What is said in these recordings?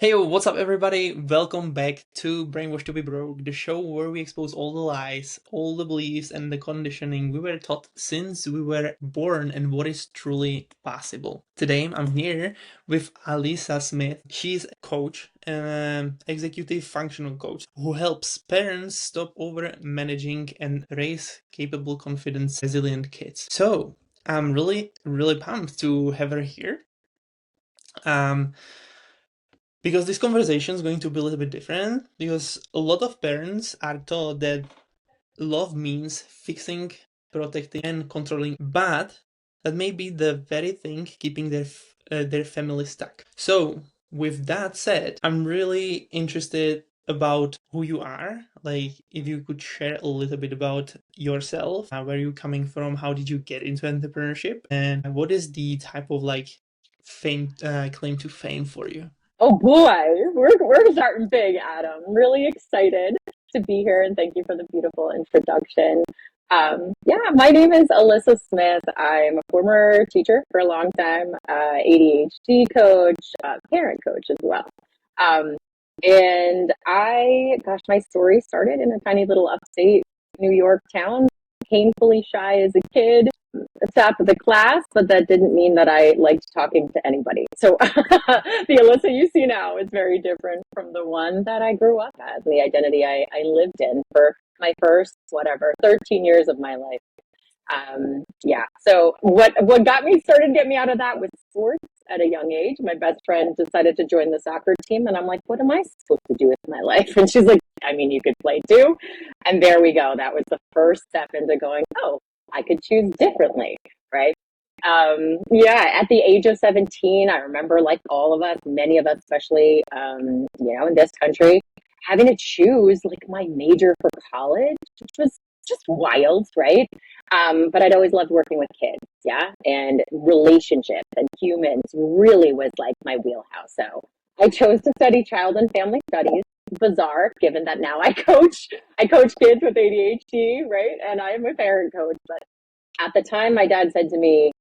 Hey, what's up, everybody? Welcome back to Brainwashed to be Broke, the show where we expose all the lies, all the beliefs, and the conditioning we were taught since we were born and what is truly possible. Today, I'm here with Alyssa Smith. She's a coach, an executive functional coach who helps parents stop over managing and raise capable, confident, resilient kids. So, I'm really pumped to have her here. Um, because this conversation is going to be a little bit different because a lot of parents are taught that love means fixing, protecting, and controlling, but that may be the very thing keeping their family stuck. So with that said, I'm really interested about who you are. Like, if you could share a little bit about yourself, where you coming from, how did you get into entrepreneurship, and what is the type of like fame, claim to fame for you? Oh boy, we're starting big, Adam. Really excited to be here, and thank you for the beautiful introduction. Yeah, my name is Alyssa Smith. I'm a former teacher for a long time, ADHD coach, parent coach as well. Um, gosh, my story started in a tiny little upstate New York town, painfully shy as a kid, top of the class, but that didn't mean that I liked talking to anybody. So the Alyssa you see now is very different from the one that I grew up as, the identity I lived in for my first, 13 years of my life. Yeah. So what got me started, get me out of that was sports at a young age. My best friend decided to join the soccer team, and I'm like, what am I supposed to do with my life? And she's like, I mean, you could play too. And there we go. That was the first step into going, oh, I could choose differently, right? Yeah, at the age of 17, I remember, like all of us, many of us, especially, in this country, having to choose like my major for college, which was just wild, right? But I'd always loved working with kids, yeah, and relationships and humans really was like my wheelhouse. So I chose to study child and family studies. Bizarre, given that now I coach kids with ADHD, right? And I am a parent coach. But at the time, my dad said to me,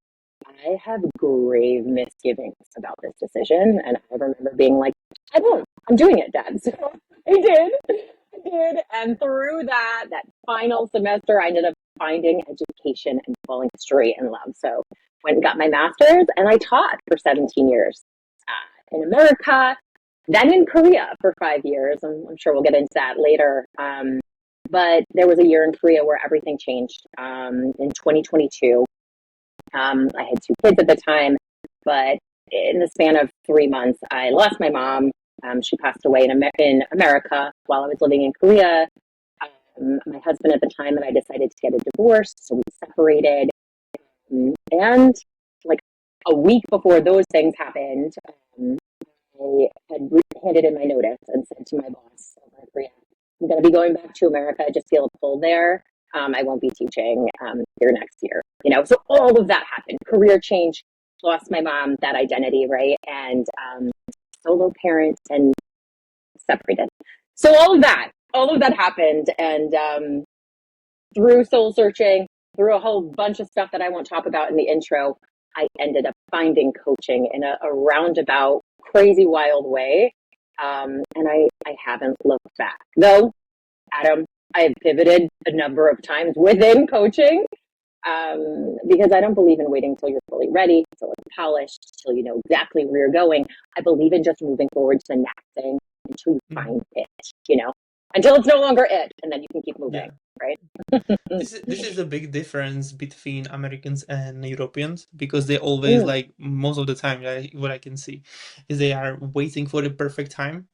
I have grave misgivings about this decision. And I remember being like, I won't. I'm doing it, Dad. So I did. I did. And through that final semester, I ended up finding education and falling straight in love. So went and got my master's, and I taught for 17 years in America, then in Korea for 5 years. I'm sure we'll get into that later. But there was a year in Korea where everything changed in 2022. I had two kids at the time, but in the span of 3 months, I lost my mom. She passed away in America while I was living in Korea. My husband at the time and I decided to get a divorce, so we separated. And like a week before those things happened, I had handed in my notice and said to my boss over in Korea, I'm going to be going back to America. I just feel a pull there. I won't be teaching here next year. So all of that happened. Career change, lost my mom, that identity, right? And solo parent and separated. So all of that happened. And through soul searching, through a whole bunch of stuff that I won't talk about in the intro, I ended up finding coaching in a roundabout, crazy, wild way. And I haven't looked back. Though, Adam, I have pivoted a number of times within coaching because I don't believe in waiting until you're fully ready, until it's polished, until you know exactly where you're going. I believe in just moving forward to the next thing until you Mhm. find it, until it's no longer it, and then you can keep moving, Yeah. right? This is a big difference between Americans and Europeans because they always Mm, like most of the time what I can see is they are waiting for the perfect time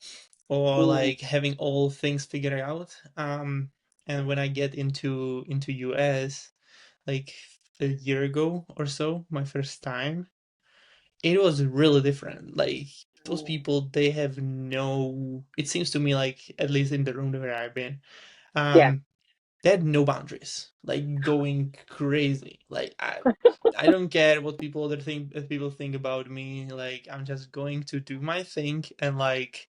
or mm, like having all things figured out. And when I get into US like a year ago or so, my first time, it was really different. Like those people, they have no. It seems to me like at least in the room where I've been. yeah. Um, they had no boundaries, like going crazy. Like I don't care what people think about me. Like I'm just going to do my thing, and like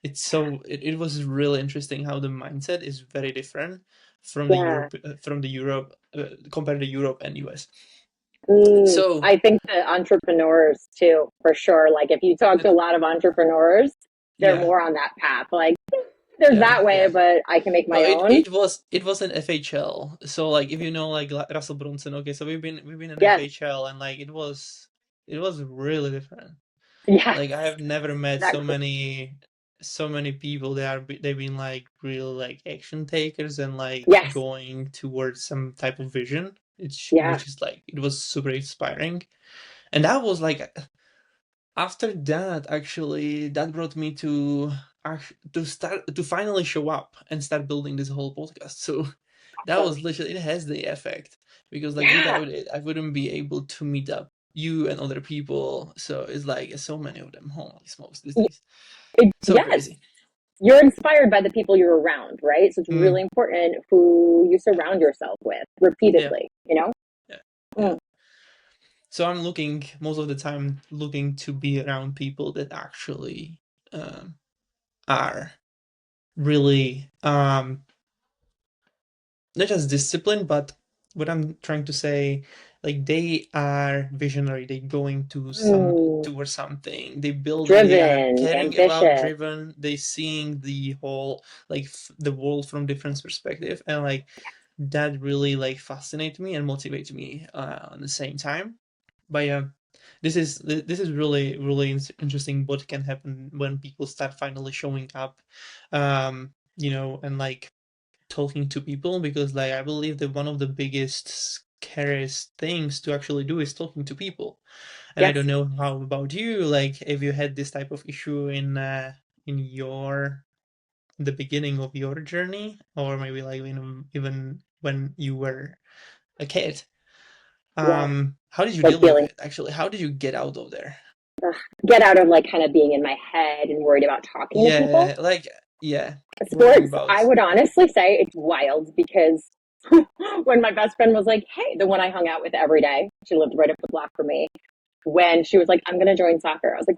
it was really interesting how the mindset is very different Yeah. from the Europe compared to Europe and US. So I think the entrepreneurs too, for sure. Like if you talk to a lot of entrepreneurs, they're yeah, more on that path. Like there's yeah, that way, yeah. but I can make No, my it own. it was an FHL. So like if you know like Russell Brunson, okay, so we've been in Yes. FHL, and like it was really different. Yes. Like I have never met That. so many people that they've been like real like action takers and like Yes. going towards some type of vision. It's Yeah. which is like it was super inspiring. And that was like after that, actually, that brought me to to start to finally show up and start building this whole podcast. So that was literally, it has the effect, because like Yeah. without it, I wouldn't be able to meet up you and other people. So it's like so many of them. Holy smokes, these days, so Yes. crazy. You're inspired by the people you're around, right? So it's really Mm, important who you surround yourself with yeah, repeatedly, you know? yeah, yeah. Mm. So I'm looking most of the time looking to be around people that actually um, are really not just discipline, but what I'm trying to say, like they are visionary. They going to some Mm. towards something. They building. They are Driven, caring about, ambitious. driven. They seeing the whole like the world from different perspective, and like that really like fascinates me and motivates me at the same time. But yeah, this is really interesting. What can happen when people start finally showing up, you know, and like talking to people, because like I believe that one of the biggest scariest things to actually do is talking to people. And I don't Yes. know how about you, like if you had this type of issue in your the beginning of your journey, or maybe like even when you were a kid. Yeah. How did you Like deal with feeling, it actually? How did you get out of there? ugh, get out of like kind of being in my head and worried about talking to people. Yeah, like yeah, worrying Sports, I about would honestly say it's wild because when my best friend was like, hey, the one I hung out with every day, she lived right up the block from me, when she was like, I'm going to join soccer. I was like,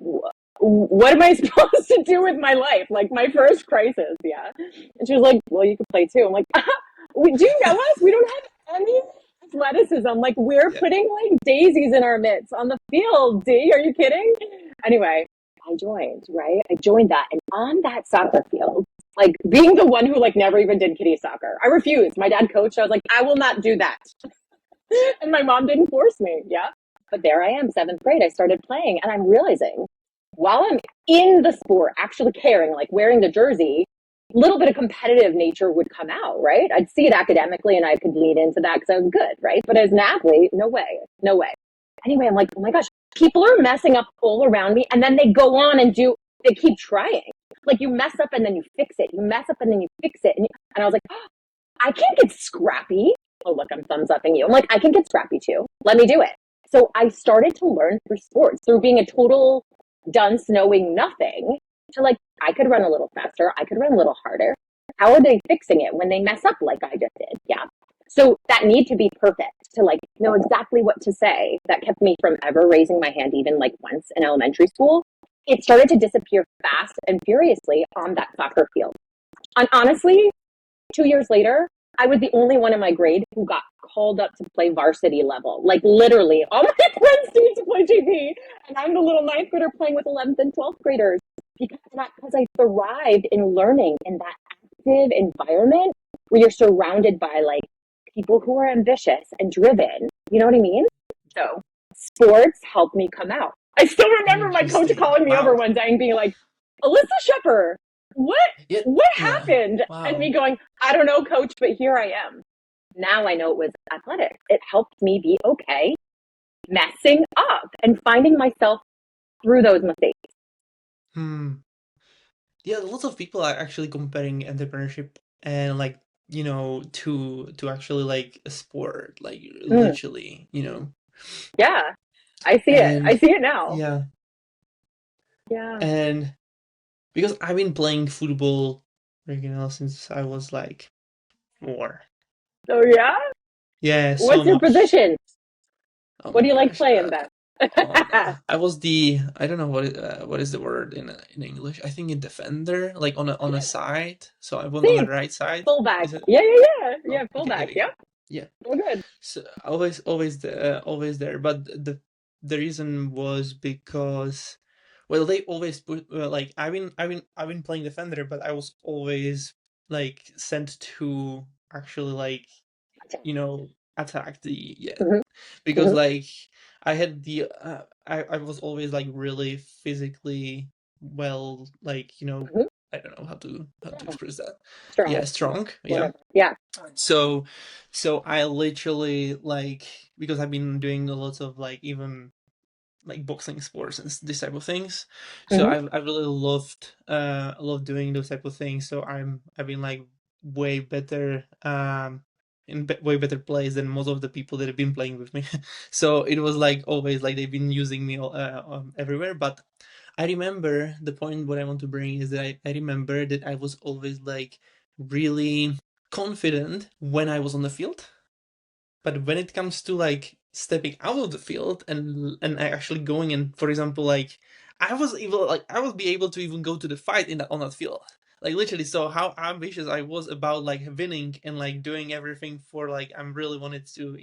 what am I supposed to do with my life? Like my first crisis. Yeah. And she was like, well, you could play too. I'm like, do you know us? We don't have any athleticism. Like we're yeah. putting like daisies in our mitts on the field. D, are you kidding? Anyway, I joined, right? I joined that. And on that soccer field, like being the one who like never even did kiddie soccer, I refused. My dad coached. I was like, I will not do that. And my mom didn't force me. Yeah. But there I am, seventh grade. I started playing, and I'm realizing while I'm in the sport, actually caring, like wearing the jersey, a little bit of competitive nature would come out, right? I'd see it academically and I could lean into that because I was good, right? But as an athlete, no way, no way. Anyway, I'm like, oh my gosh, people are messing up all around me, and then they go on and they keep trying. Like you mess up and then you fix it. You mess up and then you fix it. And I was like, oh, I can't get scrappy. Oh, look, I'm thumbs upping you. I'm like, I can get scrappy too. Let me do it. So I started to learn through sports, through being a total dunce, knowing nothing, to like, I could run a little faster. I could run a little harder. How are they fixing it when they mess up like I just did? Yeah. So that need to be perfect to like know exactly what to say, that kept me from ever raising my hand, even like once in elementary school. It started to disappear fast and furiously on that soccer field. And honestly, 2 years later, I was the only one in my grade who got called up to play varsity level. Like literally, all my friends need to play JV, and I'm the little ninth grader playing with 11th and 12th graders because I thrived in learning in that active environment where you're surrounded by like people who are ambitious and driven. You know what I mean? So sports helped me come out. I still remember my coach Interesting. calling me over Wow. one day and being like, Alyssa Shepard, what Yeah, what yeah. happened? And Wow. me going, I don't know, coach, but here I am. Now I know it was athletics. It helped me be okay messing up and finding myself through those mistakes. Hmm. Yeah, lots of people are actually comparing entrepreneurship and like, you know, to actually like a sport, like Mm, literally, you know. yeah, I see it. I And see it now. yeah, Yeah. and because I've been playing football, you know, since I was like 4. So yeah, Yeah, so what's your much. position? Oh What my do you like gosh. playing then? Oh no. I was the I don't know what is the word in English. I think a defender, like on a side. So I went on the Same. right side. Fullback. Is it? Yeah, yeah, yeah. Oh, Yeah, okay, fullback. okay, Yeah. okay. Yeah. Oh, good. So always there. But the reason was because well, they always put like I've been playing defender, but I was always like sent to actually like you know attack the yeah Hmm. because Hmm. like I had the I was always like really physically well like Hmm. I don't know how to Strong. express that. Strong. Yeah, strong. Yeah. Whatever. Yeah. So I literally like because I've been doing a lot of like even like boxing sports and this type of things. So Hmm. I really loved doing those type of things. So I've been like way better way better place than most of the people that have been playing with me. So it was like always like they've been using me everywhere. But I remember the point what I want to bring is that I remember that I was always like really confident when I was on the field, but when it comes to like stepping out of the field and actually going and, for example, like I would be able to even go to the fight in that on that field. Like literally, so how ambitious I was about like winning and like doing everything for like I'm really wanted to,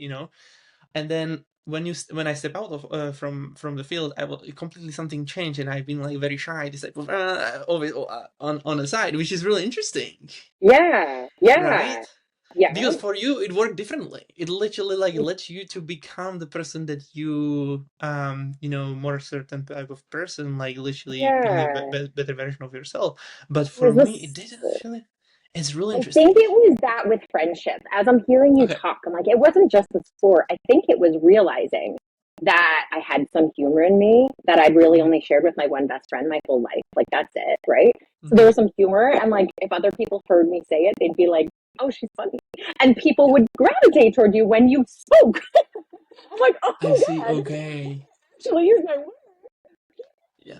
And then when I step out of from the field, I will completely something change, and I've been like very shy, this type of always on the side, which is really interesting, Yeah. Yeah. right? Yeah. Because for you it worked differently. It literally like lets you to become the person that more certain type of person, like literally being a Yeah. better version of yourself. But It was for me it this. didn't actually. It's really I think interesting. it was that with friendship. As I'm hearing you Okay. talk, I'm like, it wasn't just the sport. I think it was realizing that I had some humor in me that I'd really Mm-hmm. only shared with my one best friend my whole life. Like, that's it, right? So there Mm-hmm. was some humor. And like, if other people heard me say it, they'd be like, oh, she's funny. And people would gravitate toward you when you spoke. I'm like, oh, I see. God, Okay. actually use my Yeah.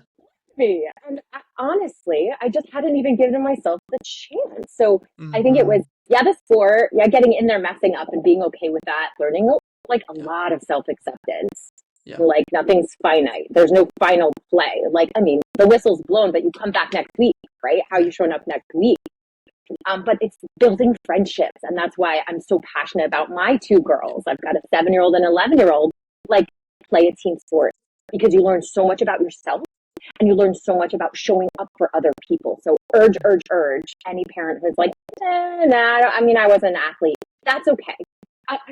me. And honestly, I just hadn't even given myself the chance. So I think it Mm-hmm. was, yeah, the sport, yeah, getting in there, messing up and being okay with that, learning like a Yeah. lot of self acceptance. Yeah. Like nothing's finite. There's no final play. Like, I mean, the whistle's blown, but you come back next week, right? How Yeah. you showing up next week? But it's building friendships. And that's why I'm so passionate about my two girls. I've got a 7-year-old and an 11-year-old. Like, play a team sport because you learn so much about yourself and you learn so much about showing up for other people. So urge, urge, urge. Any parent who's like, nah, I mean, I wasn't an athlete. That's okay.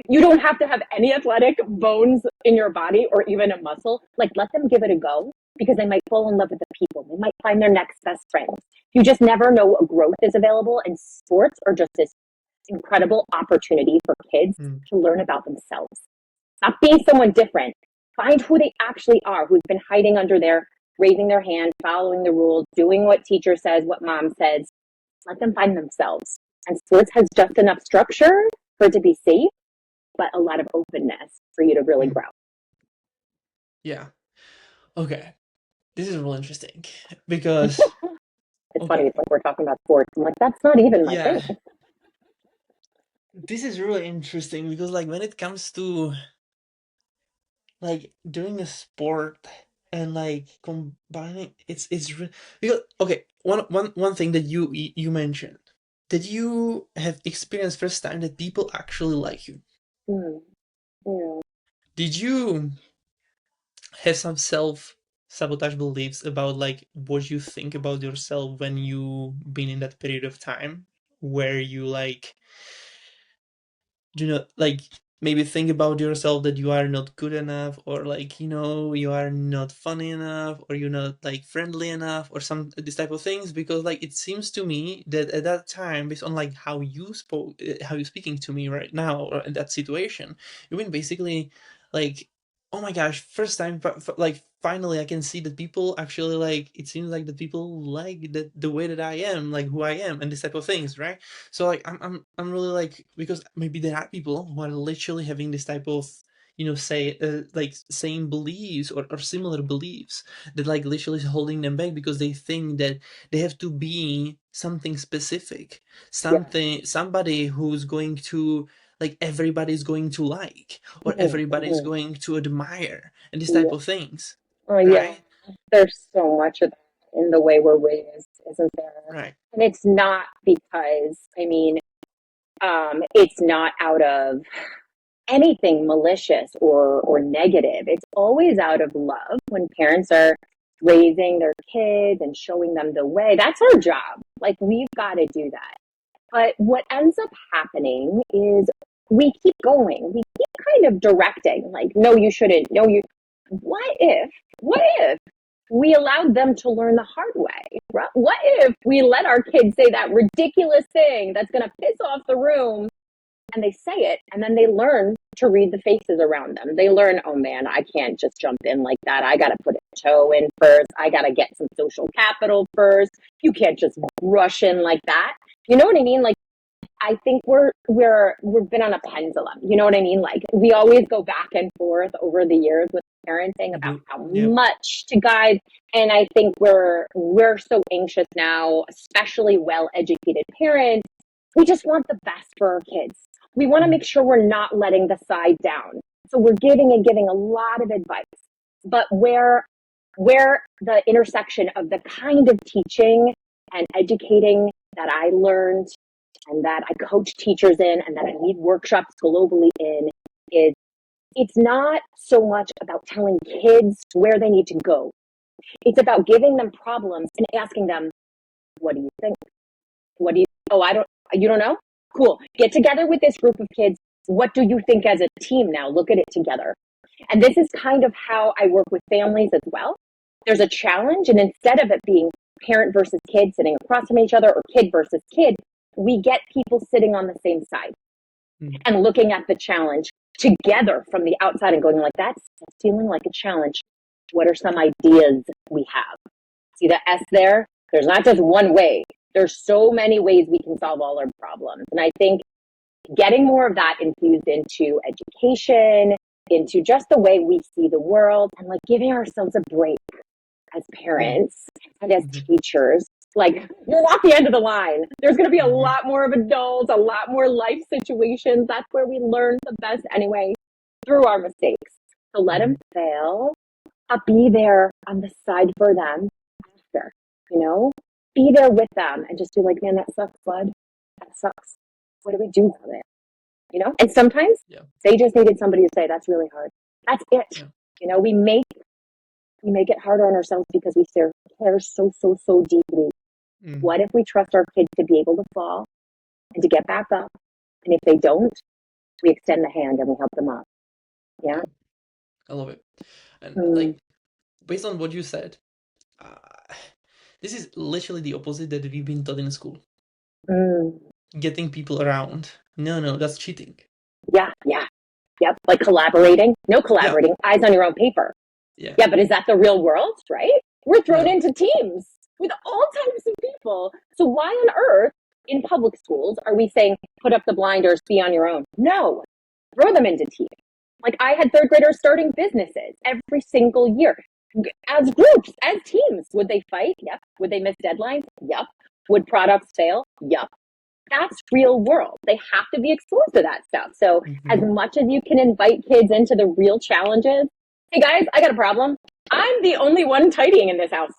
You don't have to have any athletic bones in your body or even a muscle. Like, let them give it a go because they might fall in love with the people. They might find their next best friends. You just never know what growth is available. And sports are just this incredible opportunity for kids Mm. to learn about themselves. Not being someone different. Find who they actually are, who's been hiding under there, raising their hand, following the rules, doing what teacher says, what mom says. Let them find themselves. And sports has just enough structure for it to be safe, but a lot of openness for you to really Mm. grow. Yeah. Okay. This is really interesting because It's funny. okay. It's like we're talking about sports. I'm like, that's not even my thing. Yeah. This is really interesting because like when it comes to like doing a sport and like combining because okay, one thing that you mentioned, did you have experienced first time that people actually like you? Mm, yeah. Did you have some self sabotage beliefs about like what you think about yourself when you been in that period of time where you like do not like maybe think about yourself that you are not good enough, or like you are not funny enough, or you're not like friendly enough, or some this type of things? Because like it seems to me that at that time, based on like how you spoke, how you're speaking to me right now or in that situation, you've been basically like, oh my gosh, first time like finally I can see that people actually like, it seems like that people like the way that I am, like who I am, and this type of things, right? So like I'm really like, because maybe there are people who are literally having this type of say like same beliefs or similar beliefs that like literally is holding them back because they think that they have to be something specific, Yeah. somebody who's going to like everybody's going to like, or Mm-hmm, everybody's mm-hmm. going to admire, and this type Yeah. of things, Oh, yeah. right? There's so much of that in the way we're raised, isn't there? Right. And it's not because, I mean, it's not out of anything malicious or negative. It's always out of love when parents are raising their kids and showing them the way. That's our job. Like, we've got to do that. But what ends up happening is we keep going. We keep kind of directing, like, no, you shouldn't. No, you. What if we allowed them to learn the hard way? What if we let our kids say that ridiculous thing that's going to piss off the room, and they say it, and then they learn to read the faces around them. They learn, oh man, I can't just jump in like that. I got to put a toe in first. I got to get some social capital first. You can't just rush in like that. You know what I mean? Like, I think we've been on a pendulum. You know what I mean? Like, we always go back and forth over the years with parenting about how much to guide. And I think we're so anxious now, especially well-educated parents. We just want the best for our kids. We want to make sure we're not letting the side down. So we're giving a lot of advice. But where the intersection of the kind of teaching and educating that I learned and that I coach teachers in and that I lead workshops globally in is, it's not so much about telling kids where they need to go. It's about giving them problems and asking them, what do you think? You don't know? Cool. Get together with this group of kids. What do you think as a team now? Look at it together. And this is kind of how I work with families as well. There's a challenge, and instead of it being parent versus kid sitting across from each other or kid versus kid, we get people sitting on the same side and looking at the challenge together from the outside and going like, that's feeling like a challenge. What are some ideas we have? See the S there? There's not just one way. There's so many ways we can solve all our problems. And I think getting more of that infused into education, into just the way we see the world, and like giving ourselves a break as parents and as teachers. Like, you're not the end of the line. There's going to be a lot more of adults, a lot more life situations. That's where we learn the best anyway, through our mistakes. So let them fail. Be there on the side for them after, you know? Be there with them and just be like, man, that sucks, bud. That sucks. What do we do about it? You know? And sometimes they just needed somebody to say, that's really hard. That's it. Yeah. You know, we make it harder on ourselves because we care so deeply. What if we trust our kids to be able to fall and to get back up? And if they don't, we extend the hand and we help them up. Yeah. I love it. And like, based on what you said, this is literally the opposite that we've been taught in school. Getting people around. No, that's cheating. Yeah. Yep. Like collaborating. No collaborating. Yeah. Eyes on your own paper. Yeah, but is that the real world, right? We're thrown into teams with all types of people. So why on earth in public schools are we saying, put up the blinders, be on your own? No, throw them into teams. Like, I had third graders starting businesses every single year as groups, as teams. Would they fight? Yep. Would they miss deadlines? Yep. Would products fail? Yep. That's real world. They have to be exposed to that stuff. So as much as you can invite kids into the real challenges, hey guys, I got a problem. I'm the only one tidying in this house.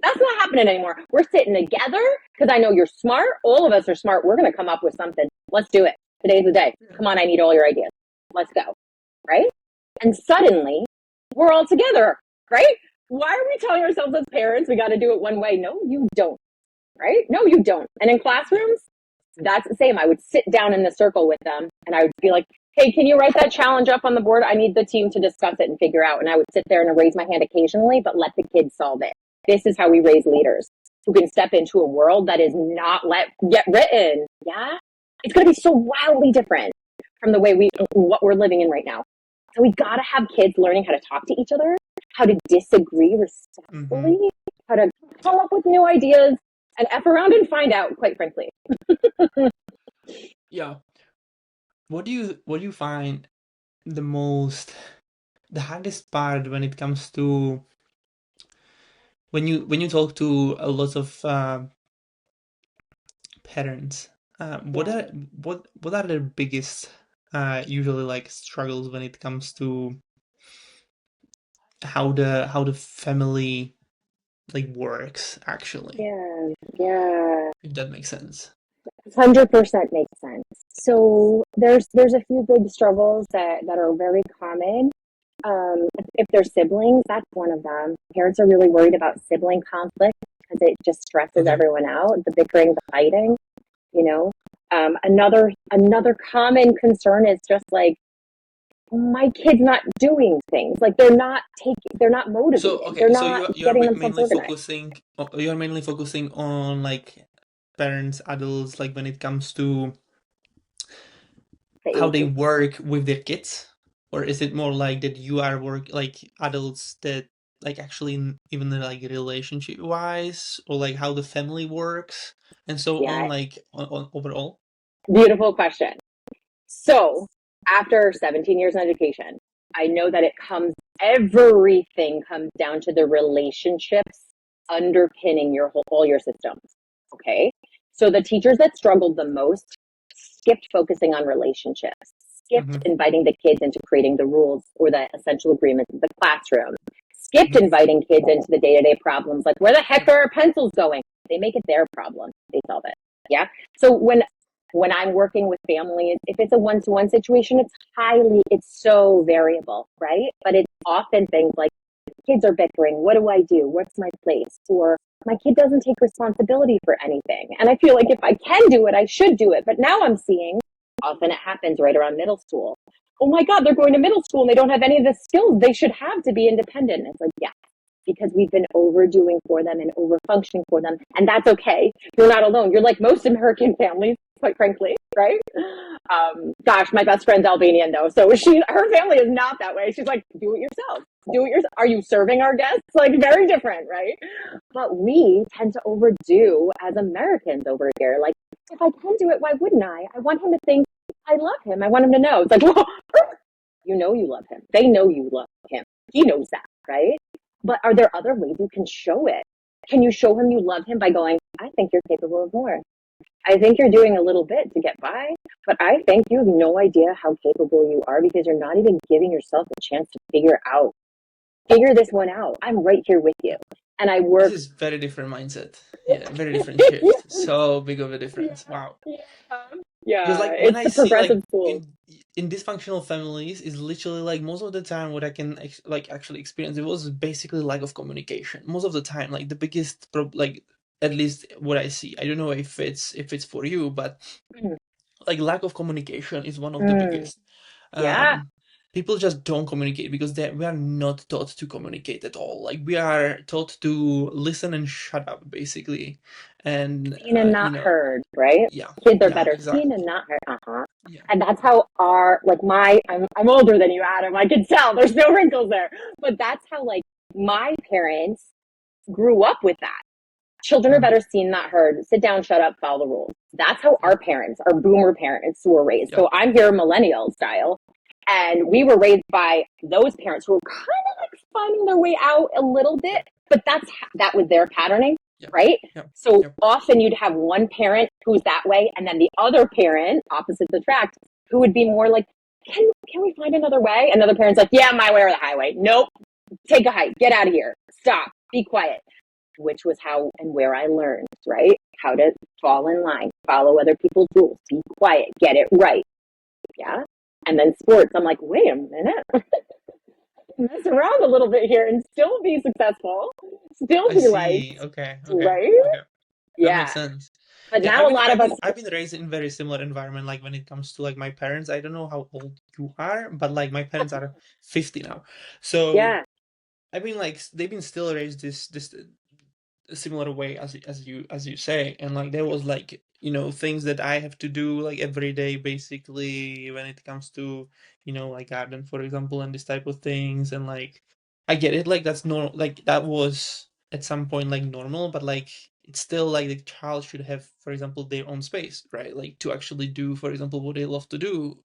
That's not happening anymore. We're sitting together because I know you're smart. All of us are smart. We're going to come up with something. Let's do it. Today's the day. Come on, I need all your ideas. Let's go. Right? And suddenly, we're all together. Right? Why are we telling ourselves as parents we got to do it one way? No, you don't. Right? No, you don't. And in classrooms, that's the same. I would sit down in the circle with them and I would be like, hey, can you write that challenge up on the board? I need the team to discuss it and figure out. And I would sit there and raise my hand occasionally, but let the kids solve it. This is how we raise leaders who can step into a world that is not get written. Yeah. It's going to be so wildly different from the way what we're living in right now. So we got to have kids learning how to talk to each other, how to disagree respectfully, how to come up with new ideas and F around and find out, quite frankly. Yeah. What do you find the hardest part when it comes to when you talk to a lot of parents? What are the biggest usually like struggles when it comes to how the family like works actually? Yeah. If that makes sense. 100% makes sense. So there's a few big struggles that are very common. If they're siblings, that's one of them. Parents are really worried about sibling conflict because it just stresses Okay. everyone out. The bickering, the fighting, you know. Another common concern is just like my kid's not doing things. Like they're not So motivated. okay, They're so not you are getting themselves mainly organized. focusing you are mainly focusing on like parents, adults, like when it comes to The how they ages. work with their kids, or is it more like that you are work like adults that like actually even like relationship wise or like how the family works and so on Yeah, like on overall? beautiful question. So after 17 years in education, I know that everything comes down to the relationships underpinning all your systems. Okay. So the teachers that struggled the most skipped focusing on relationships, skipped Mm-hmm, inviting the kids into creating the rules or the essential agreements of the classroom, skipped mm-hmm. inviting kids into the day-to-day problems like where the heck Yep. are our pencils going? They make it their problem. They solve it. Yeah. So when I'm working with families, if it's a one-to-one situation, it's so variable, right? But it's often things like kids are bickering. What do I do? What's my place? Or my kid doesn't take responsibility for anything. And I feel like if I can do it, I should do it. But now I'm seeing often it happens right around middle school. Oh my God, they're going to middle school and they don't have any of the skills they should have to be independent. And it's like, yeah, because we've been overdoing for them and overfunctioning for them. And that's okay. You're not alone. You're like most American families, quite frankly, right? Gosh, my best friend's Albanian though. So her family is not that way. She's like, do it yourself. Do it yourself. Are you serving our guests? Like very different, right? But we tend to overdo as Americans over here. Like, if I can do it, why wouldn't I? I want him to think I love him. I want him to know. It's like, well, you know you love him. They know you love him. He knows that, right? But are there other ways you can show it? Can you show him you love him by going, I think you're capable of more. I think you're doing a little bit to get by, but I think you have no idea how capable you are because you're not even giving yourself a chance to figure this one out. I'm right here with you. And I This work. is very different mindset. Yeah, very different shift. So big of a difference. Wow. Yeah. Because Yeah. like when It's I the see progressive like schools. in dysfunctional families is literally like most of the time what I can like actually experience it was basically lack of communication. Most of the time, like the biggest like at least what I see. I don't know if it's for you, but Mm, like lack of communication is one of the mm, biggest. yeah. Um, People just don't communicate because we are not taught to communicate at all. Like we are taught to listen and shut up, basically, and Seen and you not know, heard, right? yeah, Kids are yeah, better seen and exactly, not heard. Uh-huh. yeah. And that's how I'm older than you, Adam. I can tell. There's no wrinkles there. But that's how like my parents grew up with that. Children are Mhm. better seen, not heard. Sit down, shut up, follow the rules. That's how Yep, our parents, our boomer parents, were raised. yep, So I'm here millennial style. And we were raised by those parents who were kind of like finding their way out a little bit, yep, but that was their patterning, yep, right? yep, So yep. often you'd have one parent who's that way, and then the other parent, opposites attract, who would be more like, can we find another way? Another parent's like, yeah, my way or the highway. Nope, take a hike, get out of here, stop, be quiet, which was how and where I learned, right? How to fall in line, follow other people's rules, be quiet, get it right. Yeah. And then sports, I'm like, wait a minute, mess around a little bit here and still be successful, still I be liked, see. Okay, okay, right? okay. That makes Yeah. sense. But Yeah, now a lot of us, I've been raised in very similar environment. Like when it comes to like my parents, I don't know how old you are, but like my parents are 50 now. So yeah, I mean, like they've been still raised this a similar way as you say, and like there was like things that I have to do like every day basically when it comes to like garden for example and this type of things, and like I get it, like that's normal, like that was at some point like normal, but like it's still like the child should have for example their own space, right? Like to actually do for example what they love to do,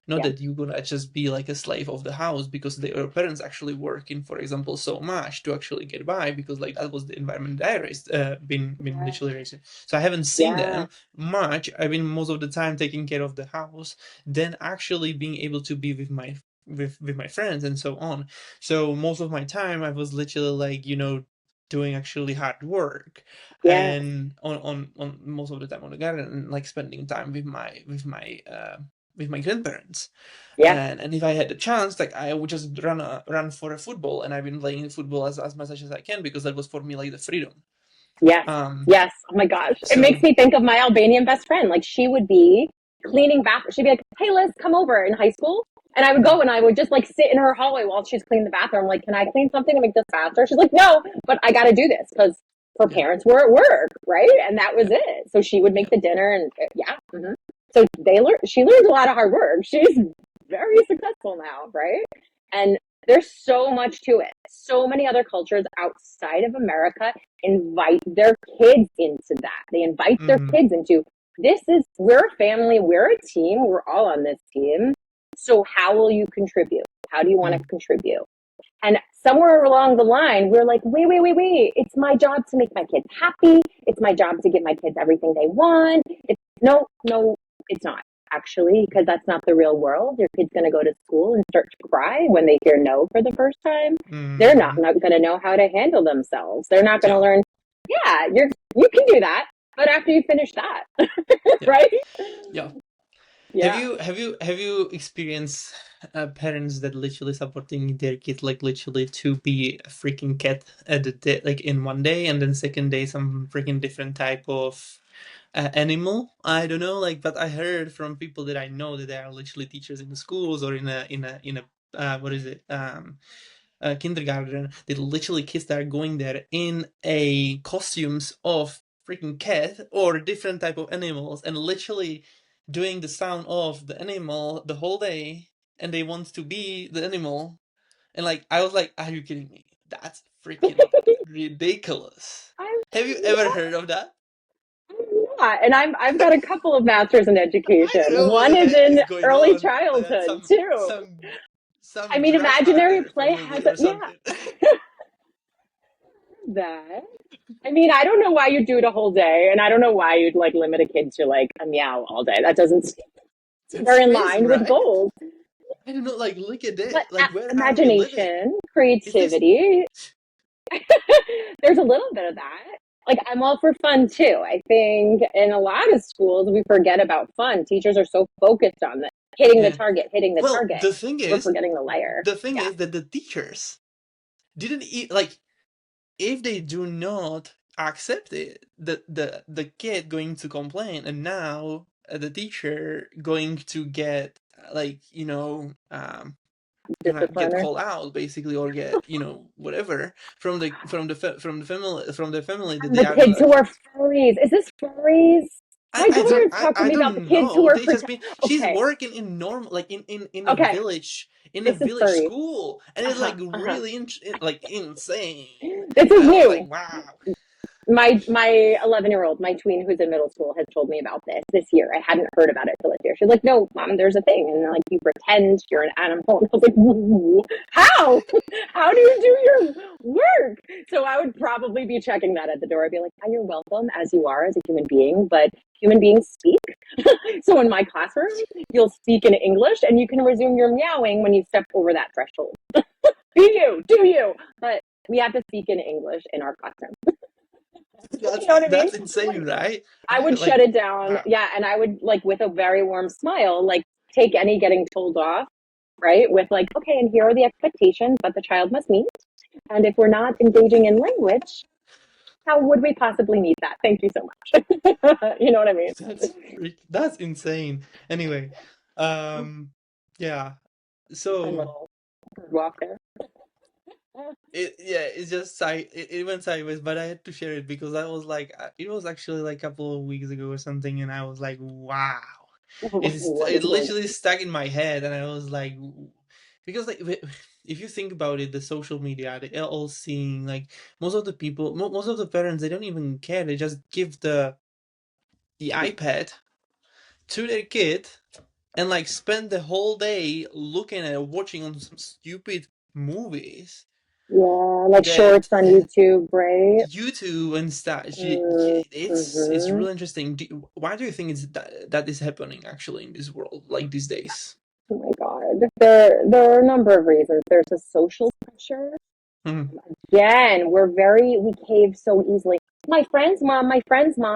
not yeah, that you're gonna just be like a slave of the house because their parents actually working, for example, so much to actually get by because like that was the environment that I raised, been yeah, literally raised in. So I haven't seen yeah, them much. I've been most of the time taking care of the house, then actually being able to be with my friends and so on. So most of my time I was literally like doing actually hard work yeah, and on most of the time on the garden and like spending time with my with my grandparents. Yeah. And if I had the chance, like I would just run for a football, and I've been playing football as much as I can because that was for me like the freedom. Yes. Um, Yes. Oh my gosh. It makes so me think of my Albanian best friend. Like she would be cleaning bathroom. She'd be like, "Hey, Liz, come over," in high school. And I would yeah, go and I would just like sit in her hallway while she's cleaning the bathroom. Like, can I clean something to make this faster? She's like, no, but I got to do this because her yeah, parents were at work, right? And that was yeah, it. So she would yeah. make the dinner and yeah. So they learned. She learned a lot of hard work. She's very successful now, right? And there's so much to it. So many other cultures outside of America invite their kids into that. They invite their Mm-hmm. kids into this is we're a family, we're a team, we're all on this team. So how will you contribute? How do you want to contribute? And somewhere along the line, we're like, wait. It's my job to make my kids happy. It's my job to give my kids everything they want. No, it's not actually, because that's not the real world. Your kid's going to go to school and start to cry when they hear no for the first time. They're not, Mm-hmm. not going to know how to handle themselves. They're not going to Yeah, learn, yeah, you can do that. But after you finish that, yeah, right? yeah. Have Yeah. you have you have you experienced parents that literally supporting their kid like literally to be a freaking cat at the day, like in one day, and then second day some freaking different type of animal? I don't know, like, but I heard from people that I know that they are literally teachers in the schools or in a what is it, kindergarten, that literally kids that are going there in a costumes of freaking cat or different type of animals and literally doing the sound of the animal the whole day, and they want to be the animal. And like I was like, are you kidding me? That's freaking ridiculous. I'm, Have you ever heard of that? and I've got a couple of masters in I education. don't know what One the is heck in is going early on. That's childhood some too. some I some mean, drama imaginary play probably has a, or yeah, something. that. I mean, I don't know why you'd do it a whole day, and I don't know why you'd like limit a kid to like a meow all day. That doesn't seem That's very in crazy, line with right? goals. I don't know. Like, look at But it. Like, where are we living? imagination, Is this? creativity, there's a little bit of that. Like, I'm all for fun too. I think in a lot of schools, we forget about fun. Teachers are so focused on that, Yeah. hitting the Well, target. We're forgetting the layer. the thing Yeah, is that the teachers didn't eat like if they do not accept it, the kid going to complain, and now the teacher going to get like gonna get discipliner. called out basically, or get whatever from the family that And they the are kids not. who are furries. Is this furries? My daughter has talked to I me about the don't kids who know. are They just been she's okay, working in normal like in a okay. village This is furries. school, and Uh it's huh. like Uh huh. really like insane. This is I was like, new. wow. My 11-year-old, my tween who's in middle school, has told me about this year. I hadn't heard about it till this year. She's like, "No, mom, there's a thing," and like you pretend you're an animal. And I was like, "Ooh, how? How do you do your work?" So I would probably be checking that at the door. I'd be like, "Hi, you're welcome as you are as a human being, but human beings speak." So in my classroom, you'll speak in English, and you can resume your meowing when you step over that threshold. Do you? But we have to speak in English in our classroom. You know what I mean? That's insane, right? I would shut Like, it down. wow. Yeah. And I would, like, with a very warm smile, like, take any getting told off, right? With, like, okay, and here are the expectations that the child must meet. And if we're not engaging in language, how would we possibly meet that? Thank you so much. You know what I mean? That's insane. Anyway, yeah. Fun So little walk there. it's just it went sideways, but I had to share it because I was like, it was actually like a couple of weeks ago or something, and I was like, wow. What It is going literally stuck in my head, and I was like, because like if you think about it, the social media, they're all seeing like most of the people, most of the parents, they don't even care. They just give the iPad to their kid and like spend the whole day looking at watching on some stupid movies Yeah, like that shorts on YouTube, right? YouTube and stuff. It's Mm-hmm. really interesting. Why do you think that is happening actually in this world like these days? Oh my God. There are a number of reasons. There's a social pressure. Mhm. Again, we cave so easily. my friend's mom,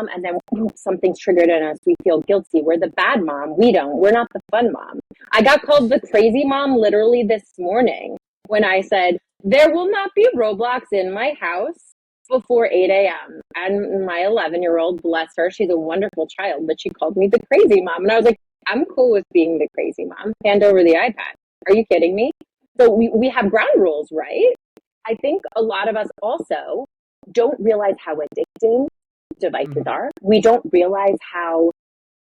and then something's triggered in us. We feel guilty. We're the bad mom. We don't. We're not the fun mom. I got called the crazy mom literally this morning when I said, there will not be Roblox in my house before 8 a.m. And my 11-year-old, bless her, she's a wonderful child, but she called me the crazy mom. And I was like, I'm cool with being the crazy mom. Hand over the iPad. Are you kidding me? So we have ground rules, right? I think a lot of us also don't realize how addicting devices Mm-hmm. are. We don't realize how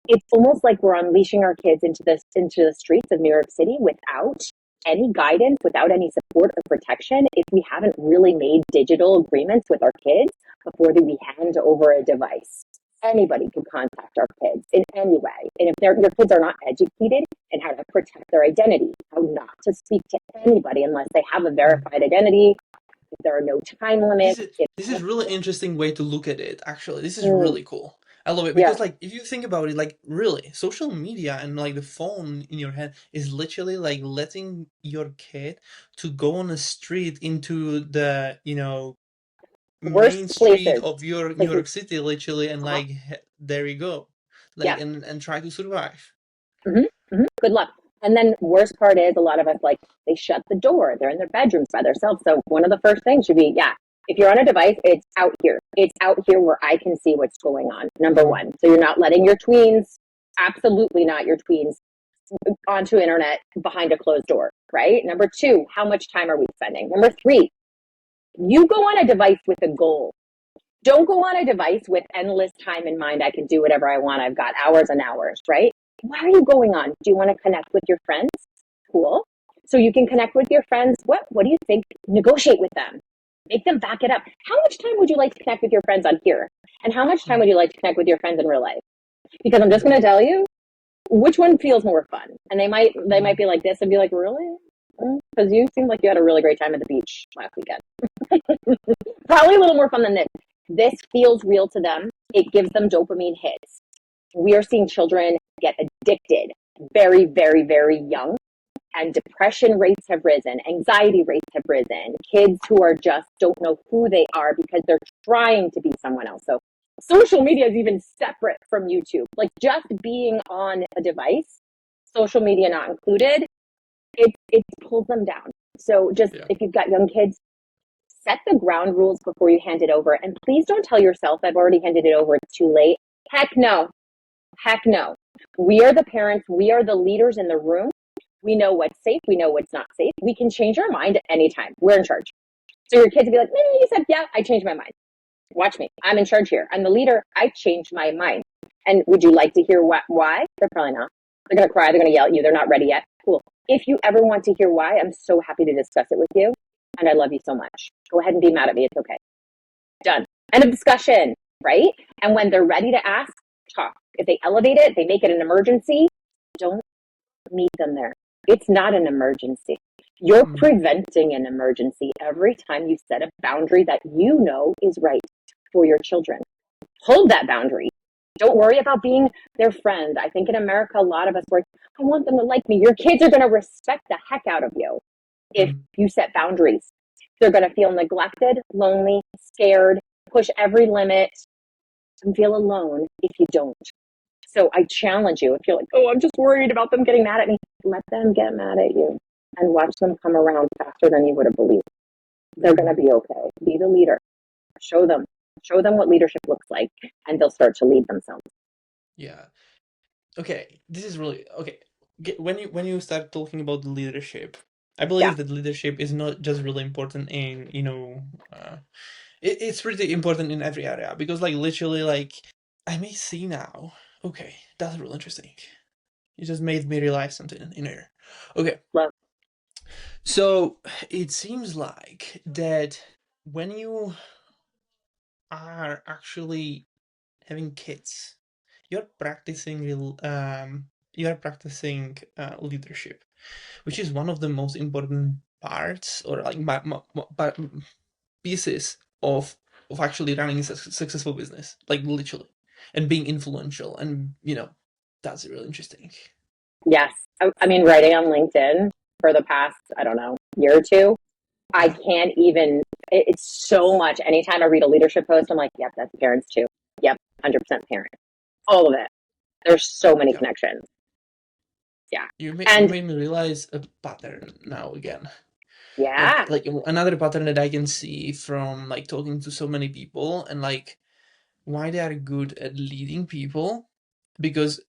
it's almost like we're unleashing our kids into the streets of New York City without any guidance, without any support or protection, if we haven't really made digital agreements with our kids before we hand over a device. Anybody can contact our kids in any way. And if your kids are not educated in how to protect their identity, how not to speak to anybody unless they have a verified identity, if there are no time limits, if This is really interesting way to look at it. Actually, this is mm, really cool. I love it yeah, because, like, if you think about it, like, really, social media and like the phone in your hand is literally like letting your kid to go on a street into the worst main street places, of your New places, York City, literally, and uh-huh, like there you go, like yeah. and try to survive. Good luck. And then worst part is a lot of us like they shut the door. They're in their bedrooms by themselves. So one of the first things should be, yeah, if you're on a device, it's out here. It's out here where I can see what's going on. Number Mm-hmm. one. So you're not letting your tweens, absolutely not your tweens, onto internet behind a closed door, right? Number two, how much time are we spending? Number three, you go on a device with a goal. Don't go on a device with endless time in mind. I can do whatever I want. I've got hours and hours, right? Why are you going on? Do you want to connect with your friends? Cool. So you can connect with your friends. What do you think? Negotiate with them. Make them back it up. How much time would you like to connect with your friends on here? And how much time would you like to connect with your friends in real life? Because I'm just Yeah. going to tell you which one feels more fun. And they might Mm. be like this and be like, really? Because you seemed like you had a really great time at the beach last weekend. Probably a little more fun than this. This feels real to them. It gives them dopamine hits. We are seeing children get addicted very, very, very young, and depression rates have risen, anxiety rates have risen. Kids who are just don't know who they are because they're trying to be someone else. So social media is even separate from YouTube. Like just being on a device, social media not included, it pulls them down. So just Yeah. if you've got young kids, set the ground rules before you hand it over. And please don't tell yourself, I've already handed it over, it's too late. Heck no. Heck no. We are the parents, we are the leaders in the room. We know what's safe, we know what's not safe. We can change our mind at any time. We're in charge. So your kids will be like, you said, yeah, I changed my mind. Watch me. I'm in charge here. I'm the leader. I changed my mind. And would you like to hear why? They're probably not. They're going to cry. They're going to yell at you. They're not ready yet. Cool. If you ever want to hear why, I'm so happy to discuss it with you. And I love you so much. Go ahead and be mad at me. It's okay. Done. End of discussion, right? And when they're ready to ask, talk. If they elevate it, they make it an emergency, don't meet them there. It's not an emergency. You're Mm. preventing an emergency every time you set a boundary that you know is right for your children. Hold that boundary. Don't worry about being their friend. I think in America, a lot of us were, I want them to like me. Your kids are going to respect the heck out of you if Mm. you set boundaries. They're going to feel neglected, lonely, scared, push every limit, and feel alone if you don't. So I challenge you, if you're like, oh, I'm just worried about them getting mad at me, let them get mad at you and watch them come around faster than you would have believed. They're going Mm. to be okay. Be the leader. Show them. Show them what leadership looks like, and they'll start to lead themselves. Yeah. Okay. This is really okay. When you start talking about leadership, I Yeah, believe that leadership is not just really important in it's pretty important in every area because like literally like I may see now. Okay, that's really interesting. You just made me realize something in here. Okay, love. so it seems like that when you are actually having kids, you're practicing you are practicing leadership, which is one of the most important parts or like pieces of actually running a successful business, like literally, and being influential, and that's really interesting. Yes. I mean, writing on LinkedIn for the past, I don't know, year or two, I Yeah. can't even It's so much. Anytime I read a leadership post, I'm like, yep, that's parents too. Yep, 100% parents. All of it. There's so many Yeah. connections. Yeah. You And made me realize a pattern now again. yeah. Like another pattern that I can see from like talking to so many people and like why they are good at leading people because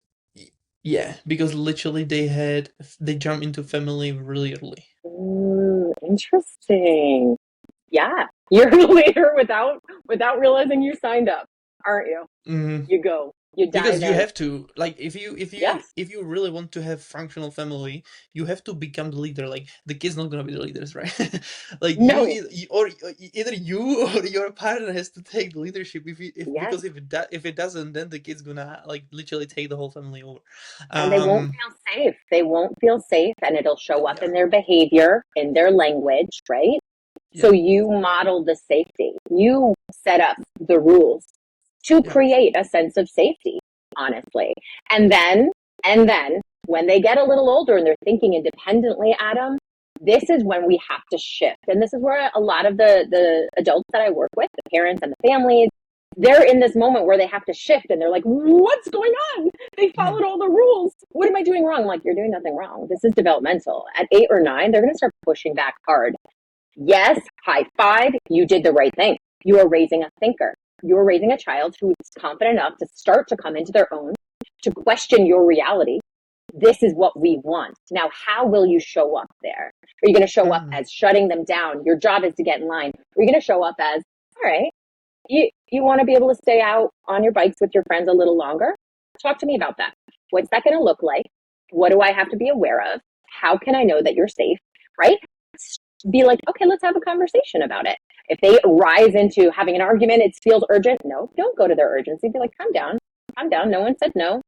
yeah, because literally they jump into family really early. Interesting. Yeah. You're a leader without realizing you signed up, aren't you? Mhm. You go. You Because dive you in. have to like Yes. if you really want to have functional family you have to become the leader. Like the kid's not gonna be the leaders, right? Like No. or either you or your partner has to take the leadership if Yes. because if it doesn't then the kid's gonna like literally take the whole family over. And they won't um feel safe. They won't feel safe, and it'll show up yeah, in their behavior, in their language, right? yeah, So you model the safety. You set up the rules to yeah. create a sense of safety, honestly. And then, and then when they get a little older and they're thinking independently, Adam, this is when we have to shift. And this is where a lot of the adults that I work with, the parents and the families, they're in this moment where they have to shift and they're like, what's going on? They Mhm. followed all the rules. What am I doing wrong? I'm like, you're doing nothing wrong. This is developmental. At 8 or 9, they're going to start pushing back hard. Yes, high five. You did the right thing. You are raising a thinker. You are raising a child who is confident enough to start to come into their own, to question your reality. This is what we want. Now, how will you show up there? Are you going to show up Mhm. as shutting them down? Your job is to get in line. Are you going to show up as, all right, you want to be able to stay out on your bikes with your friends a little longer? Talk to me about that. What's that going to look like? What do I have to be aware of? How can I know that you're safe? Right? Be like, okay, let's have a conversation about it. If they rise into having an argument, it feels urgent. No, don't go to their urgency. Be like, calm down, calm down. No one said no.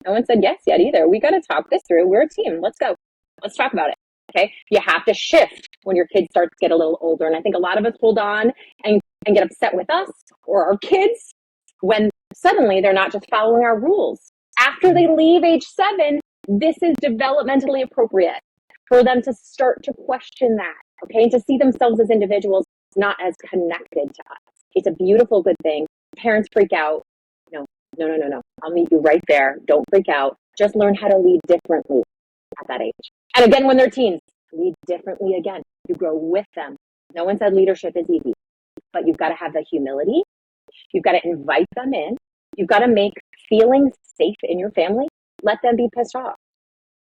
No one said yes yet either. We got to talk this through. We're a team. Let's go. Let's talk about it. Okay. You have to shift when your kids start to get a little older. And I think a lot of us hold on and get upset with us or our kids when suddenly they're not just following our rules. After they Mhm. leave age 7, this is developmentally appropriate for them to start to question that, okay, and to see themselves as individuals, not as connected to us. It's a beautiful, good thing. Parents freak out. No, no, no, no, no. I'll meet you right there. Don't freak out. Just learn how to lead differently at that age. And again, when they're teens, lead differently again. You grow with them. No one said leadership is easy, but you've got to have the humility. You've got to invite them in. You've got to make feeling safe in your family. Let them be pissed off.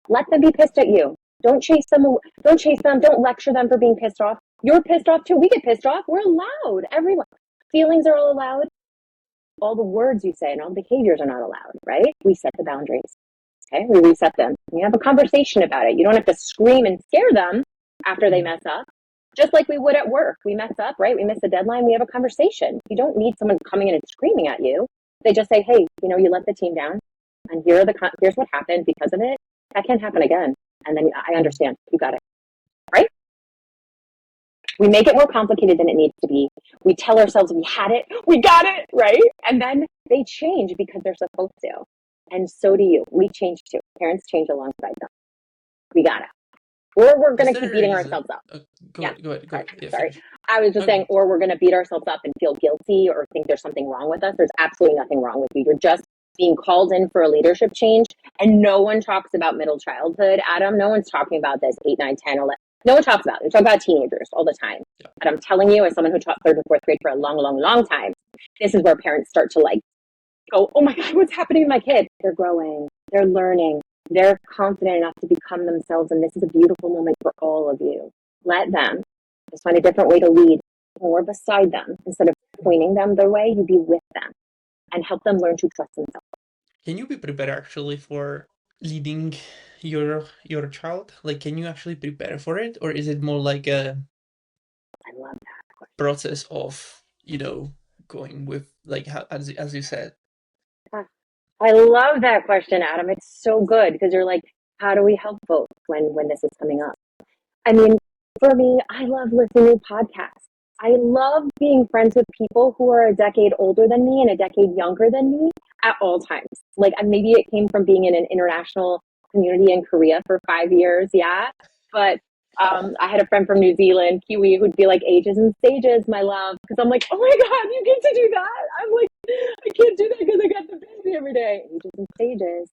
Let them be pissed at you. Don't chase them. Don't chase them. Don't lecture them for being pissed off. You're pissed off too. We get pissed off. We're allowed. Everyone. Feelings are all allowed. All the words you say and all the behaviors are not allowed, right? We set the boundaries. Okay. We reset them. We have a conversation about it. You don't have to scream and scare them after they Mhm. mess up. Just like we would at work. We mess up, right? We miss a deadline. We have a conversation. You don't need someone coming in and screaming at you. They just say, hey, you let the team down and here's what happened because of it. That can't happen again. And then I Mhm. understand. You got it. Right? We make it more complicated than it needs to be. We tell ourselves we had it. We got it. Right? And then they change because they're supposed to. And so do you. We change too. Parents change alongside them. We got it. Or we're Is going to keep there beating is a ourselves up. go Yeah. ahead, go ahead, go Sorry. ahead. Yeah, Sorry. finish. I was just saying, Okay. or we're going to beat ourselves up and feel guilty or think there's something wrong with us. There's absolutely nothing wrong with you. You're just being called in for a leadership change. And no one talks about middle childhood, Adam. No one's talking about this 8, 9, 10, 11. No one talks about it. They talk about teenagers all the time. Yeah. But I'm telling you, as someone who taught 3rd and 4th grade for a long, long, long time, this is where parents start to like go, oh my God, what's happening to my kid? They're growing. They're learning. They're confident enough to become themselves. And this is a beautiful moment for all of you. Let them just find a different way to lead, more beside them. Instead of pointing them their way, you be with them and help them learn to trust themselves. Can you be prepared actually for leading your child? Like, can you actually prepare for it, or is it more like a I love that. process of going with like how, as you said? I love that question, Adam. It's so good because you're like, how do we help folks when this is coming up? I mean, for me, I love listening to podcasts. I love being friends with people who are a decade older than me and a decade younger than me at all times. Like maybe it came from being in an international community in Korea for 5 years, yeah. But I had a friend from New Zealand, Kiwi, who'd be like, ages and stages, my love. Because I'm like, oh my God, you get to do that? I'm like, I can't do that because I got the baby every day. Ages and stages.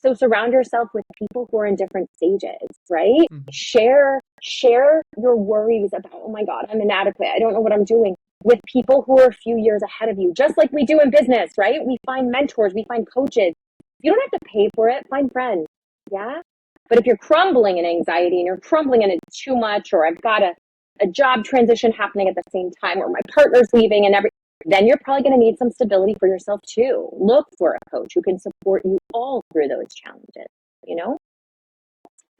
So surround yourself with people who are in different stages, right? Mm-hmm. Share your worries about, oh my God, I'm inadequate. I don't know what I'm doing, with people who are a few years ahead of you, just like we do in business, right? We find mentors, we find coaches. You don't have to pay for it, find friends. Yeah. But if you're crumbling in anxiety and you're crumbling in it too much, or I've got a job transition happening at the same time, or my partner's leaving and then you're probably going to need some stability for yourself too. Look for a coach who can support you all through those challenges, you know?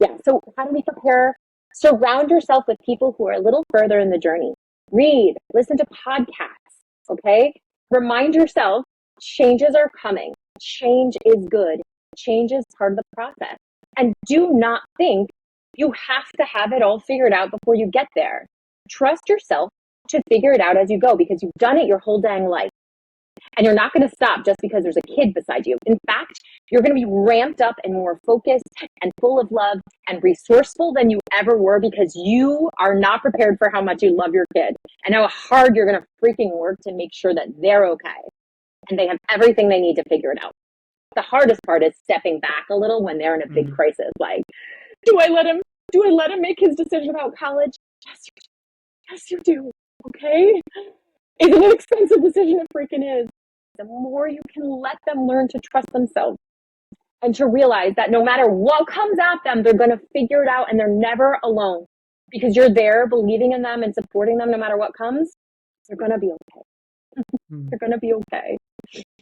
Yeah. So how do we prepare? Surround yourself with people who are a little further in the journey. Read, listen to podcasts. Okay. Remind yourself changes are coming. Change is good. Change is part of the process. And do not think you have to have it all figured out before you get there. Trust yourself to figure it out as you go, because you've done it your whole dang life. And you're not going to stop just because there's a kid beside you. In fact, you're going to be ramped up and more focused and full of love and resourceful than you ever were, because you are not prepared for how much you love your kid and how hard you're going to freaking work to make sure that they're okay and they have everything they need to figure it out. The hardest part is stepping back a little when they're in a big Mm-hmm. crisis. Like, do I let him make his decision about college? Yes, you do. Yes, you do. Okay. Is it an expensive decision? It freaking is. The more you can let them learn to trust themselves and to realize that no matter what comes at them, they're going to figure it out and they're never alone, because you're there believing in them and supporting them no matter what comes. They're going to be okay. Mm-hmm. They're going to be okay.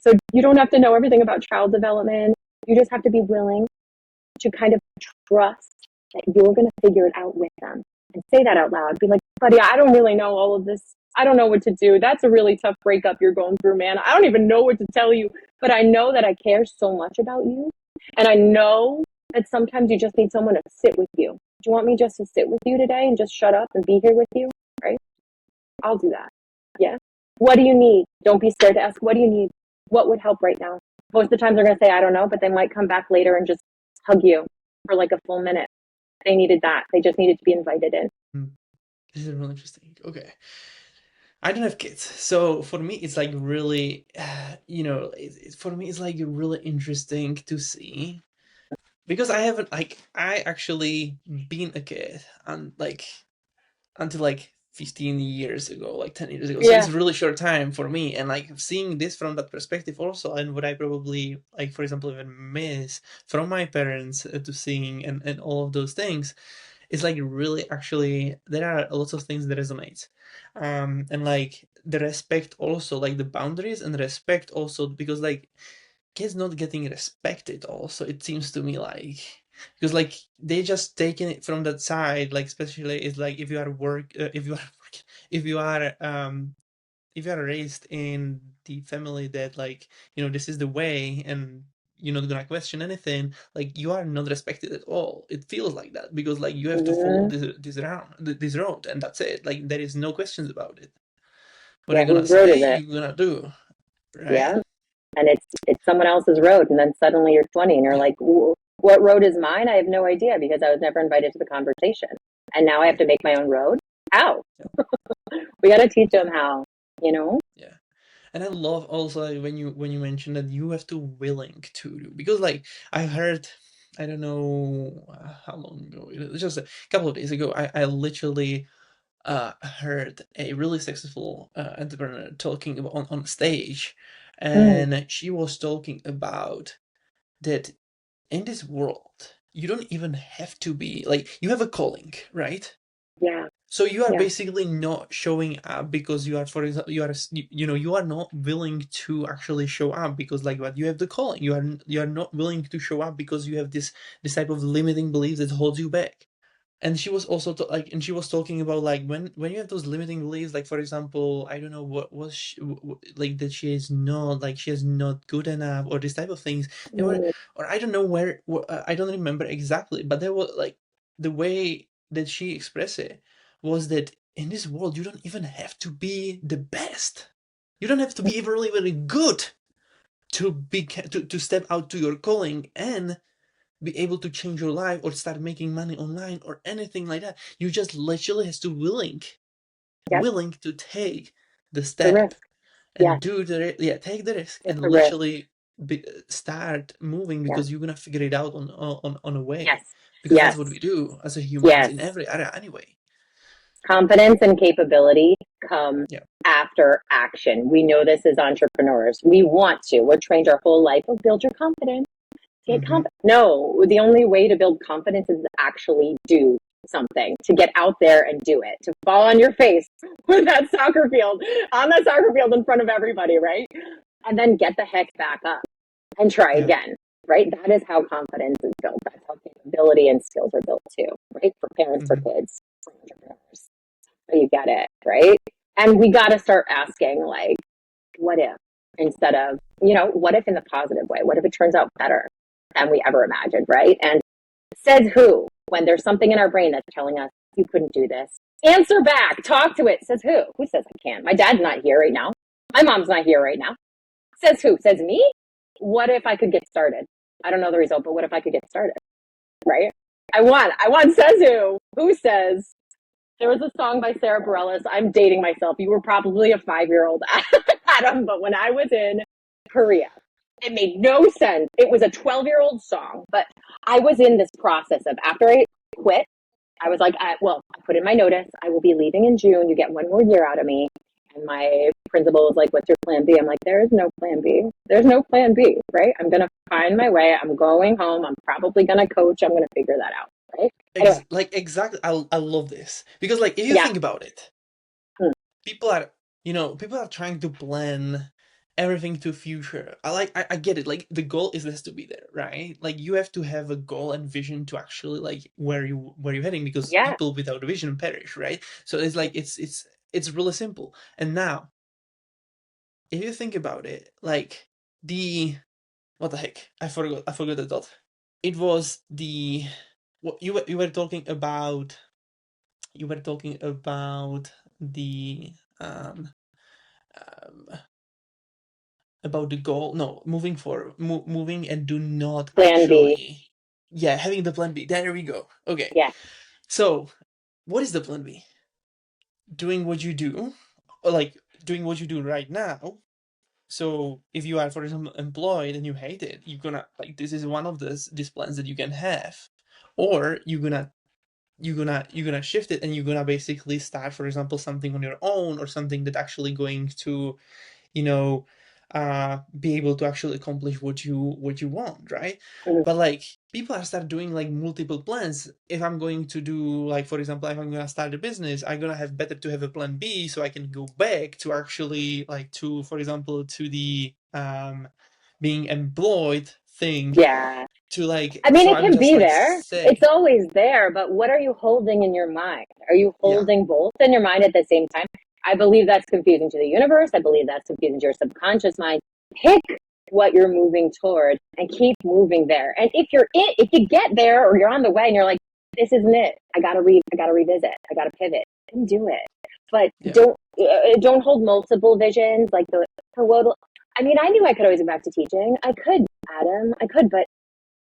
So you don't have to know everything about child development. You just have to be willing to kind of trust that you're going to figure it out with them, and say that out loud. Be like, buddy, I don't really know all of this. I don't know what to do. That's a really tough breakup you're going through, man. I don't even know what to tell you, but I know that I care so much about you. And I know that sometimes you just need someone to sit with you. Do you want me just to sit with you today and just shut up and be here with you? Right? I'll do that. Yeah. What do you need? Don't be scared to ask, what do you need? What would help right now? Most of the times they're going to say, I don't know, but they might come back later and just hug you for like a full minute. They needed that. They just needed to be invited in. This is really interesting. Okay. I don't have kids, so for me it's like really, for me it's like really interesting to see, because I haven't, like, I actually been a kid and like until like 15 years ago, like 10 years ago. So it's Yeah. a really short time for me. And like seeing this from that perspective also, and what I probably, like, for example, even miss from my parents to seeing and all of those things, is like really actually, there are lots of things that resonate. And like the respect also, like the boundaries and respect also, because like kids not getting respected also, it seems to me, like, because like they just taking it from that side, like especially it's like if you are if you are if you are if you are raised in the family that, like, this is the way and you're not gonna question anything, like you are not respected at all. It feels like that because like you have to follow Mm-hmm. this road, and that's it. Like there is no questions about it. What Yeah. I'm gonna Whose road say, is it? you're gonna do, right? Yeah. And it's someone else's road. And then suddenly you're 20 and you're Yeah, like, what road is mine? I have no idea, because I was never invited to the conversation. And now I yeah, have to make my own road. How? yeah, We got to teach them how, you know? yeah. And I love also, like, when you mention that you have to willing to do, because like I heard, I don't know how long ago, it was just a couple of days ago, I literally heard a really successful entrepreneur talking about on stage, Mm, and she was talking about that in this world you don't even have to be like, you have a calling, right? yeah. So you are Yeah. basically not showing up because you are, for example, you are not willing to actually show up because, like, what, you have the calling. You are not willing to show up because you have this type of limiting beliefs that holds you back. And she was also like, and she was talking about, like, when you have those limiting beliefs, like, for example, I don't know what was she, like, that she is not, like, she is not good enough, or this type of things. They were, Mm, or I don't know where, I don't remember exactly, but there was like, the way that she expressed it was that in this world you don't even have to be the best. You don't have to be even really, really good to be to step out to your calling. And be able to change your life or start making money online or anything like that. You just literally has to Yep. willing to take the The step risk. and Yes. do the take the risk It's and a risk. literally start moving, Yeah. because you're gonna figure it out on a way, Yes. because that's Yes. what we do as a humans Yes. in every area anyway. Confidence and capability come Yeah. after action. We know this as entrepreneurs. We want to. We're trained our whole life. Oh, build your confidence. Get Mm-hmm. confidence. No, the only way to build confidence is to actually do something, to get out there and do it, to fall on your face with that soccer field, on that soccer field in front of everybody, right? And then get the heck back up and try Yeah. again, right? That is how confidence is built. That's how capability and skills are built too, right? For parents, for Mm-hmm. kids, for entrepreneurs. So you get it, right? And we got to start asking, like, what if, instead of, what if in the positive way? What if it turns out better than we ever imagined, right? And says who? When there's something in our brain that's telling us, you couldn't do this. Answer back, talk to it. Says who? Who says I can't? My dad's not here right now. My mom's not here right now. Says who? Says me? What if I could get started? I don't know the result, but what if I could get started? Right? I want says who? Who says? There was a song by Sarah Bareilles. I'm dating myself. You were probably a 5-year-old, Adam, but when I was in Korea, it made no sense. It was a 12-year-old song, but I was in this process of, after I quit, I was like, I put in my notice. I will be leaving in June. You get 1 more year out of me. And my principal was like, what's your plan B? I'm like, there is no plan B. There's no plan B, right? I'm going to find my way. I'm going home. I'm probably going to coach. I'm going to figure that out, right? Anyway, Exactly. I love this, because like if you yeah. think about it, people are people are trying to plan everything to future. I get it. Like the goal is this to be there, right? Like you have to have a goal and vision to actually like where you're heading, because Yeah. people without a vision perish, right? So it's like it's really simple. And now if you think about it, like the what the heck? I forgot the thought. It was the what you were talking about. You were talking about the um about the goal. No, moving forward, moving, and do not Plan B. actually, yeah, having the plan B. There we go. Okay, Yeah. so what is the plan B? Doing what you do, or like doing what you do right now. So if you are, for example, employed and you hate it, you're gonna like, this is one of these plans that you can have, or you're gonna shift it, and you're gonna basically start, for example, something on your own, or something that actually going to you know be able to actually accomplish what you want, right? Mhm. But like people are start doing like multiple plans. If I'm going to do, like, for example, if I'm gonna start a business, I'm gonna have better to have a plan B, so I can go back to actually like to, for example, to the being employed thing, Yeah. to like, I mean, so it I'm can just be like there. It's say, always there, but what are you holding in your mind? Are you yeah, holding both in your mind at the same time? I believe that's confusing to the universe. I believe that's confusing to your subconscious mind. Pick what you're moving toward and keep moving there. And if you get there or you're on the way and you're like, this isn't it. I gotta revisit. I gotta pivot. Then do it. But yeah, don't hold multiple visions. Like the world. I mean, I knew I could always go back to teaching. I could, Adam. I could, but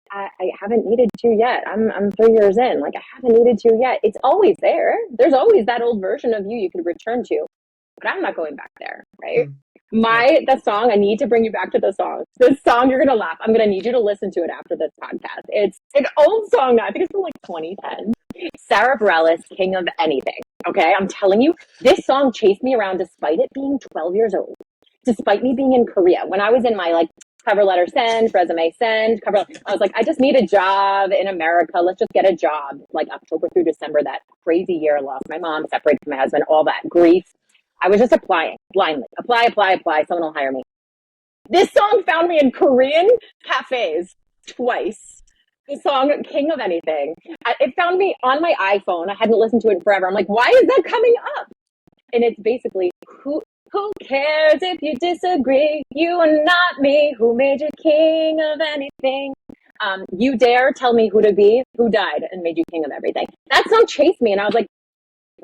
I haven't needed to yet. I'm 3 years in. Like I haven't needed to yet. It's always there. There's always that old version of you could return to, but I'm not going back there, right? mm, yeah, The song, I need to bring you back to the song. This song, you're gonna laugh. I'm gonna need you to listen to it after this podcast. It's an old song now. I think it's from like 2010. Sarah Bareilles, King of Anything. Okay, I'm telling you, this song chased me around despite it being 12 years old, despite me being in Korea. When I was in my like cover letter send, resume send, I was like, I just need a job in America. Let's just get a job. Like October through December, that crazy year, I lost my mom, separated from my husband, all that grief. I was just applying blindly. Apply. Someone will hire me. This song found me in Korean cafes twice. The song King of Anything. It found me on my iPhone. I hadn't listened to it in forever. I'm like, why is that coming up? And it's basically, who cares if you disagree? You are not me. Who made you king of anything? You dare tell me who to be? Who died and made you king of everything? That song chased me, and I was like,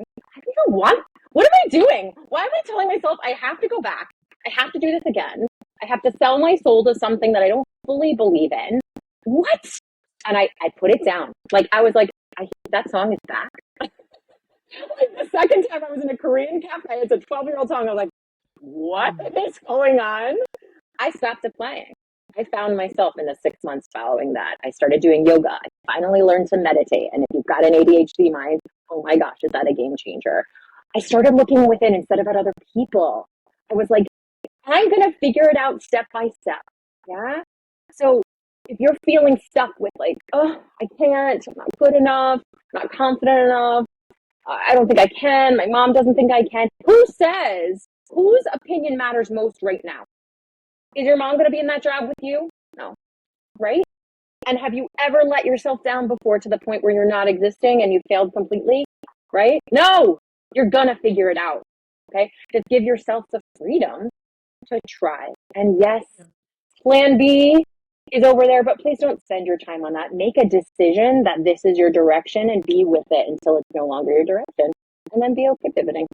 I don't want. What am I doing? Why am I telling myself I have to go back? I have to do this again. I have to sell my soul to something that I don't fully believe in. What? And I put it down. Like, I was like, that song is back. Like, the second time I was in a Korean cafe, it's a 12-year-old song. I was like, what is going on? I stopped playing. I found myself in the 6 months following that. I started doing yoga. I finally learned to meditate. And if you've got an ADHD mind, oh my gosh, is that a game changer? I started looking within instead of at other people. I was like, I'm going to figure it out step by step. Yeah. So if you're feeling stuck with like, oh, I can't, I'm not good enough, I'm not confident enough, I don't think I can, my mom doesn't think I can. Who says, whose opinion matters most right now? Is your mom going to be in that job with you? No. Right? And have you ever let yourself down before to the point where you're not existing and you failed completely? Right? No. You're going to figure it out. Okay? Just give yourself the freedom to try. And yes, plan B is over there, but please don't spend your time on that. Make a decision that this is your direction and be with it until it's no longer your direction. And then be okay pivoting.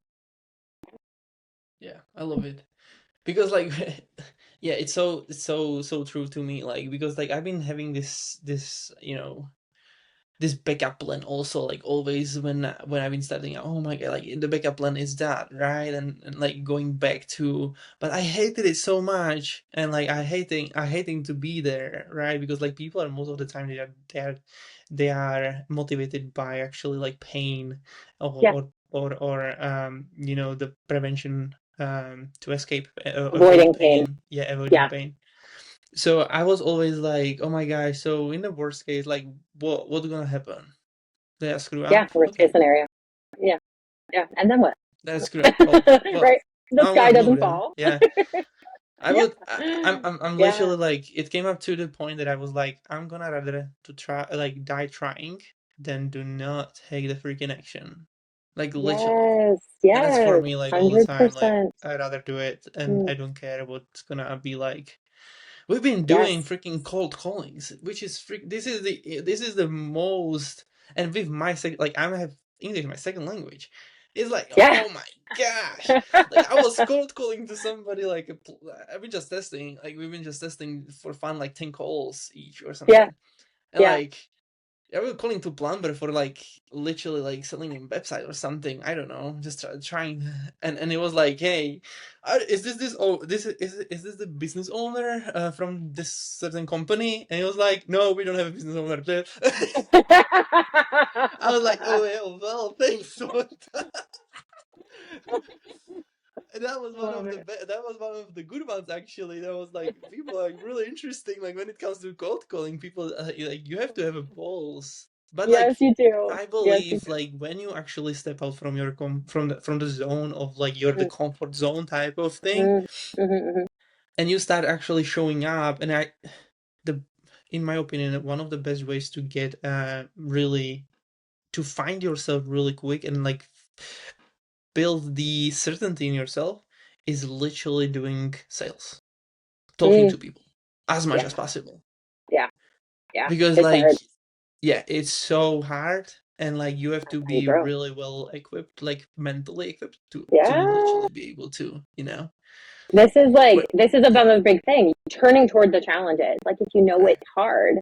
Yeah, I love it. Because like yeah, it's so true to me, like, because like I've been having this this backup plan also, like always when I've been starting out. Oh my god, like the backup plan is that, right? And like going back to, but I hated it so much, and like I hating to be there, right? Because like people are most of the time they are motivated by actually like pain, Yeah. or the prevention, to escape, avoid Avoiding pain. pain, yeah, avoiding Yeah. pain. So I was always like, oh my gosh, so in the worst case, like, what's gonna happen? Did I screw Yeah. up? Worst case Okay. scenario. Yeah. Yeah. And then what? Did I screw up? Well, Right? The now sky what will doesn't then? fall. Yeah. I Yeah. would I'm Yeah. literally like, it came up to the point that I was like, I'm gonna rather to try, like, die trying than do not take the freaking action. Like, literally. Yes. And that's for Yes. me, like, all the time. Like, 100%. I'd rather do it, and Mm. I don't care what's gonna be like. We've been doing Yes. freaking cold callings, which is this is the most, and with my like I have English my second language. It's like, Yeah. oh my gosh, like I was cold calling to somebody, like I've been just testing, like we've been just testing for fun, like 10 calls each or Yeah. something, and Yeah. like I was calling to plumber for like literally like selling a website or something. I don't know, just trying, and it was like, hey, is this oh is this the business owner from this certain company? And he was like, no, we don't have a business owner. I was like, oh well, thanks. That was one Oh, of the man. that was one of the good ones, actually. That was like, people are like really interesting. Like when it comes to cold calling, people, like, you have to have a balls. But like Yes, you do. I Yes, you believe, like, when you actually step out from your from the zone of, like, you're the do. comfort zone type of thing, Mm, mhm, and you start actually showing up, and the in my opinion, one of the best ways to get really to find yourself really quick and like build the certainty in yourself is literally doing sales, talking mhm. to people as much Yeah, as possible. yeah, yeah. Because It's like, hard. yeah, it's so hard, and like you have to How you be grow. really well equipped, like mentally equipped to Yeah. literally be able to. This What? this is about a big thing. Turning toward the challenges. Like, if you know Right. it's hard,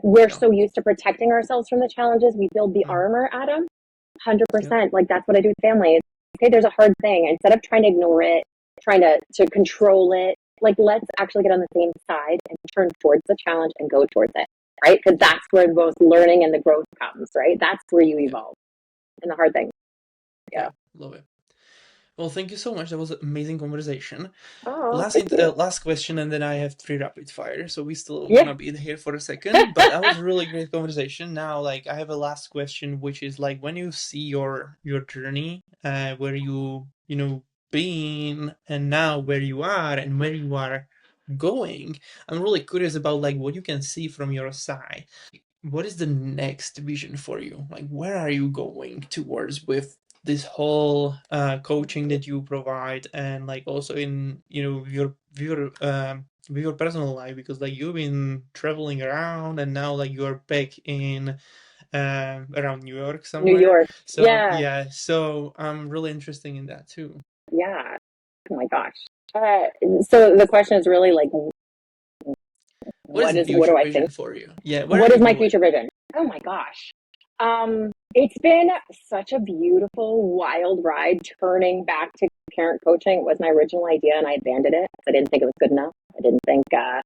we're Yeah. so used to protecting ourselves from the challenges, we build the Mm. armor, Adam. Yeah. 100%. Like, that's what I do with families. Okay, there's a hard thing. Instead of trying to ignore it, trying to control it, like, let's actually get on the same side and turn towards the challenge and go towards it, right? Because Yeah. that's where both learning and the growth comes, right? That's where you Yeah. evolve in the hard thing. Yeah. Yeah. Love it. Well, thank you so much. That was an amazing conversation. Oh, thank you. Last question, and then I have three rapid fire. So we still Yeah. gonna be here for a second, but that was a really great conversation. Now, like, I have a last question, which is like, when you see your journey, where been, and now where you are and where you are going. I'm really curious about like what you can see from your side. What is the next vision for you? Like, where are you going towards with this whole coaching that you provide, and like also in with your personal life, because like you've been traveling around, and now like you're back in around New York New somewhere. York. So Yeah. yeah, so I'm really interested in that too. Yeah. Oh my gosh. So the question is really like, What is the what do future I think? vision for you? Yeah, where are What you is my going? future vision? Oh my gosh. It's been such a beautiful, wild ride turning back to parent coaching. It was my original idea and I abandoned it. I didn't think it was good enough. I didn't think, Yeah.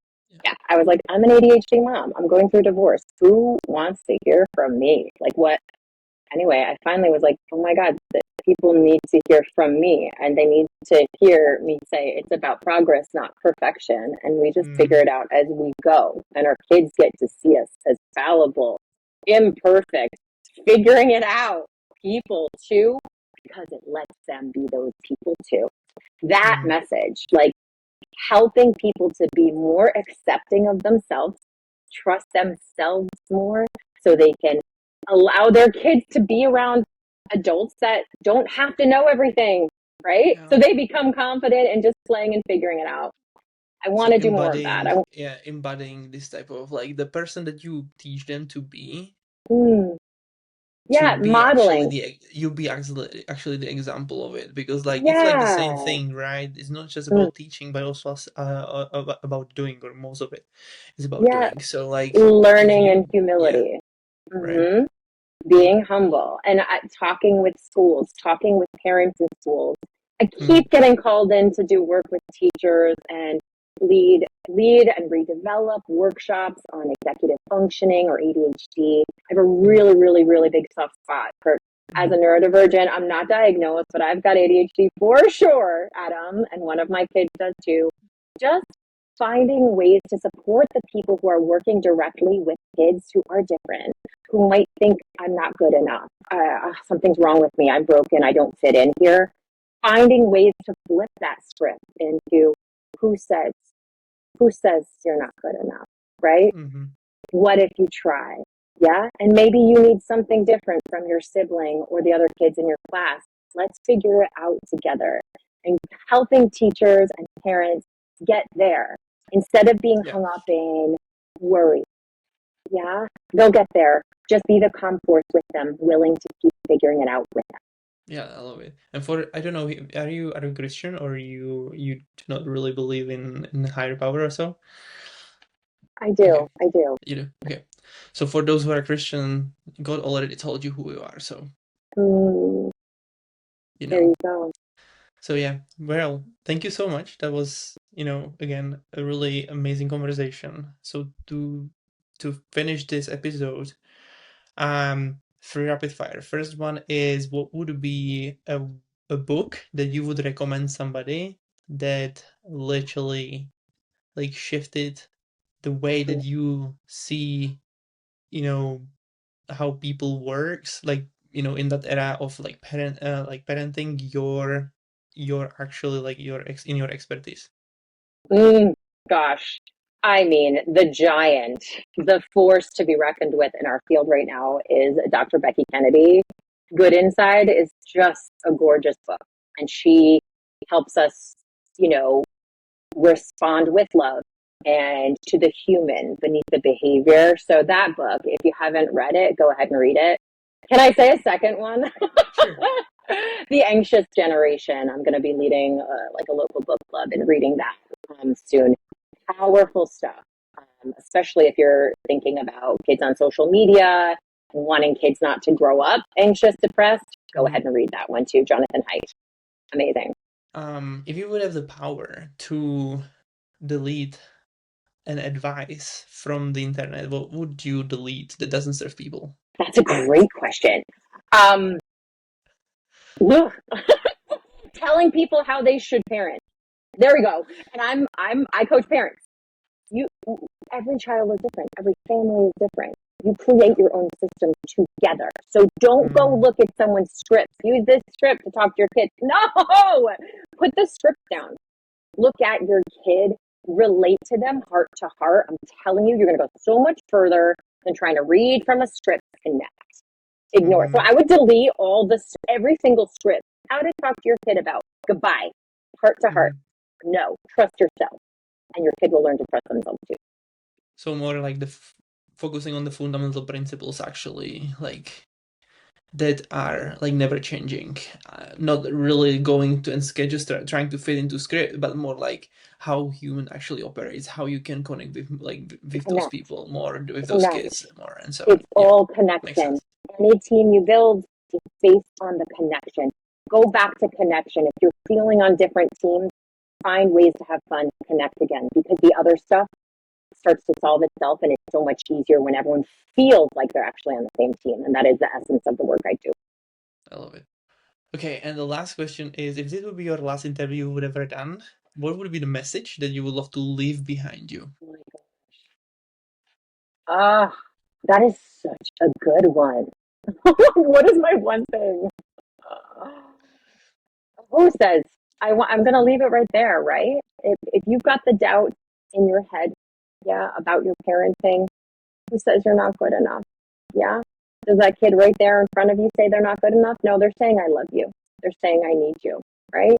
yeah, I was like, I'm an ADHD mom. I'm going through divorce. Who wants to hear from me? Like, what? Anyway, I finally was like, oh my God, people need to hear from me and they need to hear me say it's about progress, not perfection. And we just figure Mm, it out as we go. And our kids get to see us as fallible, imperfect, figuring it out people too, because it lets them be those people too. That mm, message, like helping people to be more accepting of themselves, trust themselves more so they can allow their kids to be around adults that don't have to know everything, right? yeah. So they become confident and just playing and figuring it out. I So want to do more of that. embodying this type of like the person that you teach them Mm, to yeah, be actually modeling. you be actually the example of it, because like it's like the same Yeah. thing, right? It's not just Mm, about teaching but also about doing, or most of it is about yeah. doing. So like if Learning and you, yeah, humility. right. Hmm. Being humble and talking with schools, talking with parents in schools. I Mm, keep getting called in to do work with teachers and lead and redevelop workshops on executive functioning or ADHD. I have a mm, really big soft spot for, as a mm, neurodivergent. I'm not diagnosed, but I've got ADHD for sure, Adam, and one of my kids does too. Just finding ways to support the people who are working directly with kids who are different, who might think I'm not good enough. Something's wrong with me. I'm broken. I don't fit in here. Finding ways to flip that script into who says who says you're not good enough, right? mm-hmm. What if you try? Yeah, and maybe you need something different from your sibling or the other kids in your class. Let's figure it out together. And helping teachers and parents get there instead of being Yeah. hung up in worry. Yeah, they'll get there. Just be the calm force with them, willing to keep figuring it out with them. Yeah, I love it. And for, I don't know, are you Christian, or you do not really believe in higher power or so? I Okay, do. I do. you do. Okay. So for those who are Christian, God already told you who you are, so Mm, you there you know. go. So yeah, well, thank you so much. That was, again, a really amazing conversation. So to finish this episode, three rapid fire. First one is, what would be a book that you would recommend somebody that literally like shifted the way that you see, you know, how people works, like, in that era of like parenting, your actually like in your expertise. Mm, gosh. I mean, the giant, the force to be reckoned with in our field right now is Dr. Becky Kennedy. Good Inside is just a gorgeous book. And she helps us, you know, respond with love and to the human beneath the behavior. So that book, if you haven't read it, go ahead and read it. Can I say a second one? Sure. The Anxious Generation. I'm going to be leading like a local book club and reading that soon. Powerful stuff, especially if you're thinking about kids on social media, wanting kids not to grow up anxious, depressed. Go Mhm. ahead and read that one too. Jonathan Haidt. Amazing. If you would have the power to delete an advice from the internet, what would you delete that doesn't serve people? That's a great question. Um, telling people how they should parent. There we go. And I coach parents. You, every child is different. Every family is different. You create Yeah. your own system together. So don't go Mm, look at someone's script. Use this script to talk to your kids. No, put the script down. Look at your kid. Relate to them heart to heart. I'm telling you, you're going to go so much further than trying to read from a script. Connect. Ignore. So mm-hmm, I would delete every single script. How to talk to your kid about goodbye, heart to heart. mm-hmm. No, trust yourself, and your kid will learn to trust themselves too. So more like focusing on the fundamental principles, actually, like that are like never changing, not really going to and just trying to fit into script, but more like how human actually operates, how you can connect with like with those Connect, people more, with those connect. kids more, and so It's on. Yeah, all makes connection. sense. Any team you build is based on the connection. Go back to connection. If you're feeling on different teams, find ways to have fun, connect again, because the other stuff starts to solve itself, and it's so much easier when everyone feels like they're actually on the same team. And that is the essence of the work I do. I love it. Okay, and the last question is, if this would be your last interview you would ever done, what would be the message that you would love to leave behind you? Oh my God. Ah, that is such a good one. What is my one thing? Uh, who says I'm going to leave it right there, right? If you've got the doubt in your head, yeah, about your parenting, who says you're not good enough? Yeah. Does that kid right there in front of you say they're not good enough? No, they're saying I love you. They're saying I need you, right?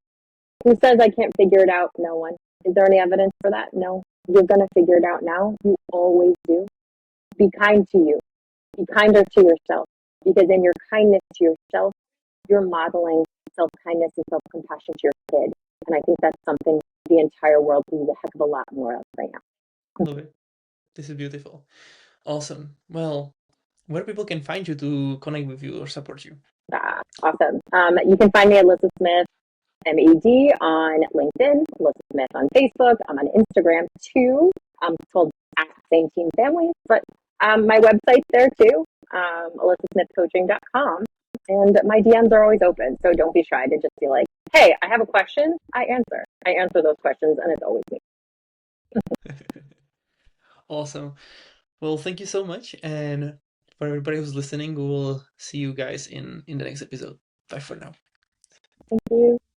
Who says I can't figure it out? No one. Is there any evidence for that? No. You're going to figure it out now. You always do. Be kind to you. Be kinder to yourself, because in your kindness to yourself, you're modeling self kindness and self compassion to your kid. And I think that's something the entire world needs a heck of a lot more of right now. Love it. This is beautiful. Awesome. Well, where people can find you to connect with you or support you? Awesome. You can find me at Alyssa Smith, MED, on LinkedIn, Alyssa Smith on Facebook. I'm on Instagram too. It's called at Same Team Families, but my website's there too, alyssasmithcoaching.com. And my DMs are always open, so don't be shy to just be like, hey, I have a question. I answer. I answer those questions, and it's always me. Awesome. Well, thank you so much. And for everybody who's listening, we will see you guys in the next episode. Bye for now. Thank you.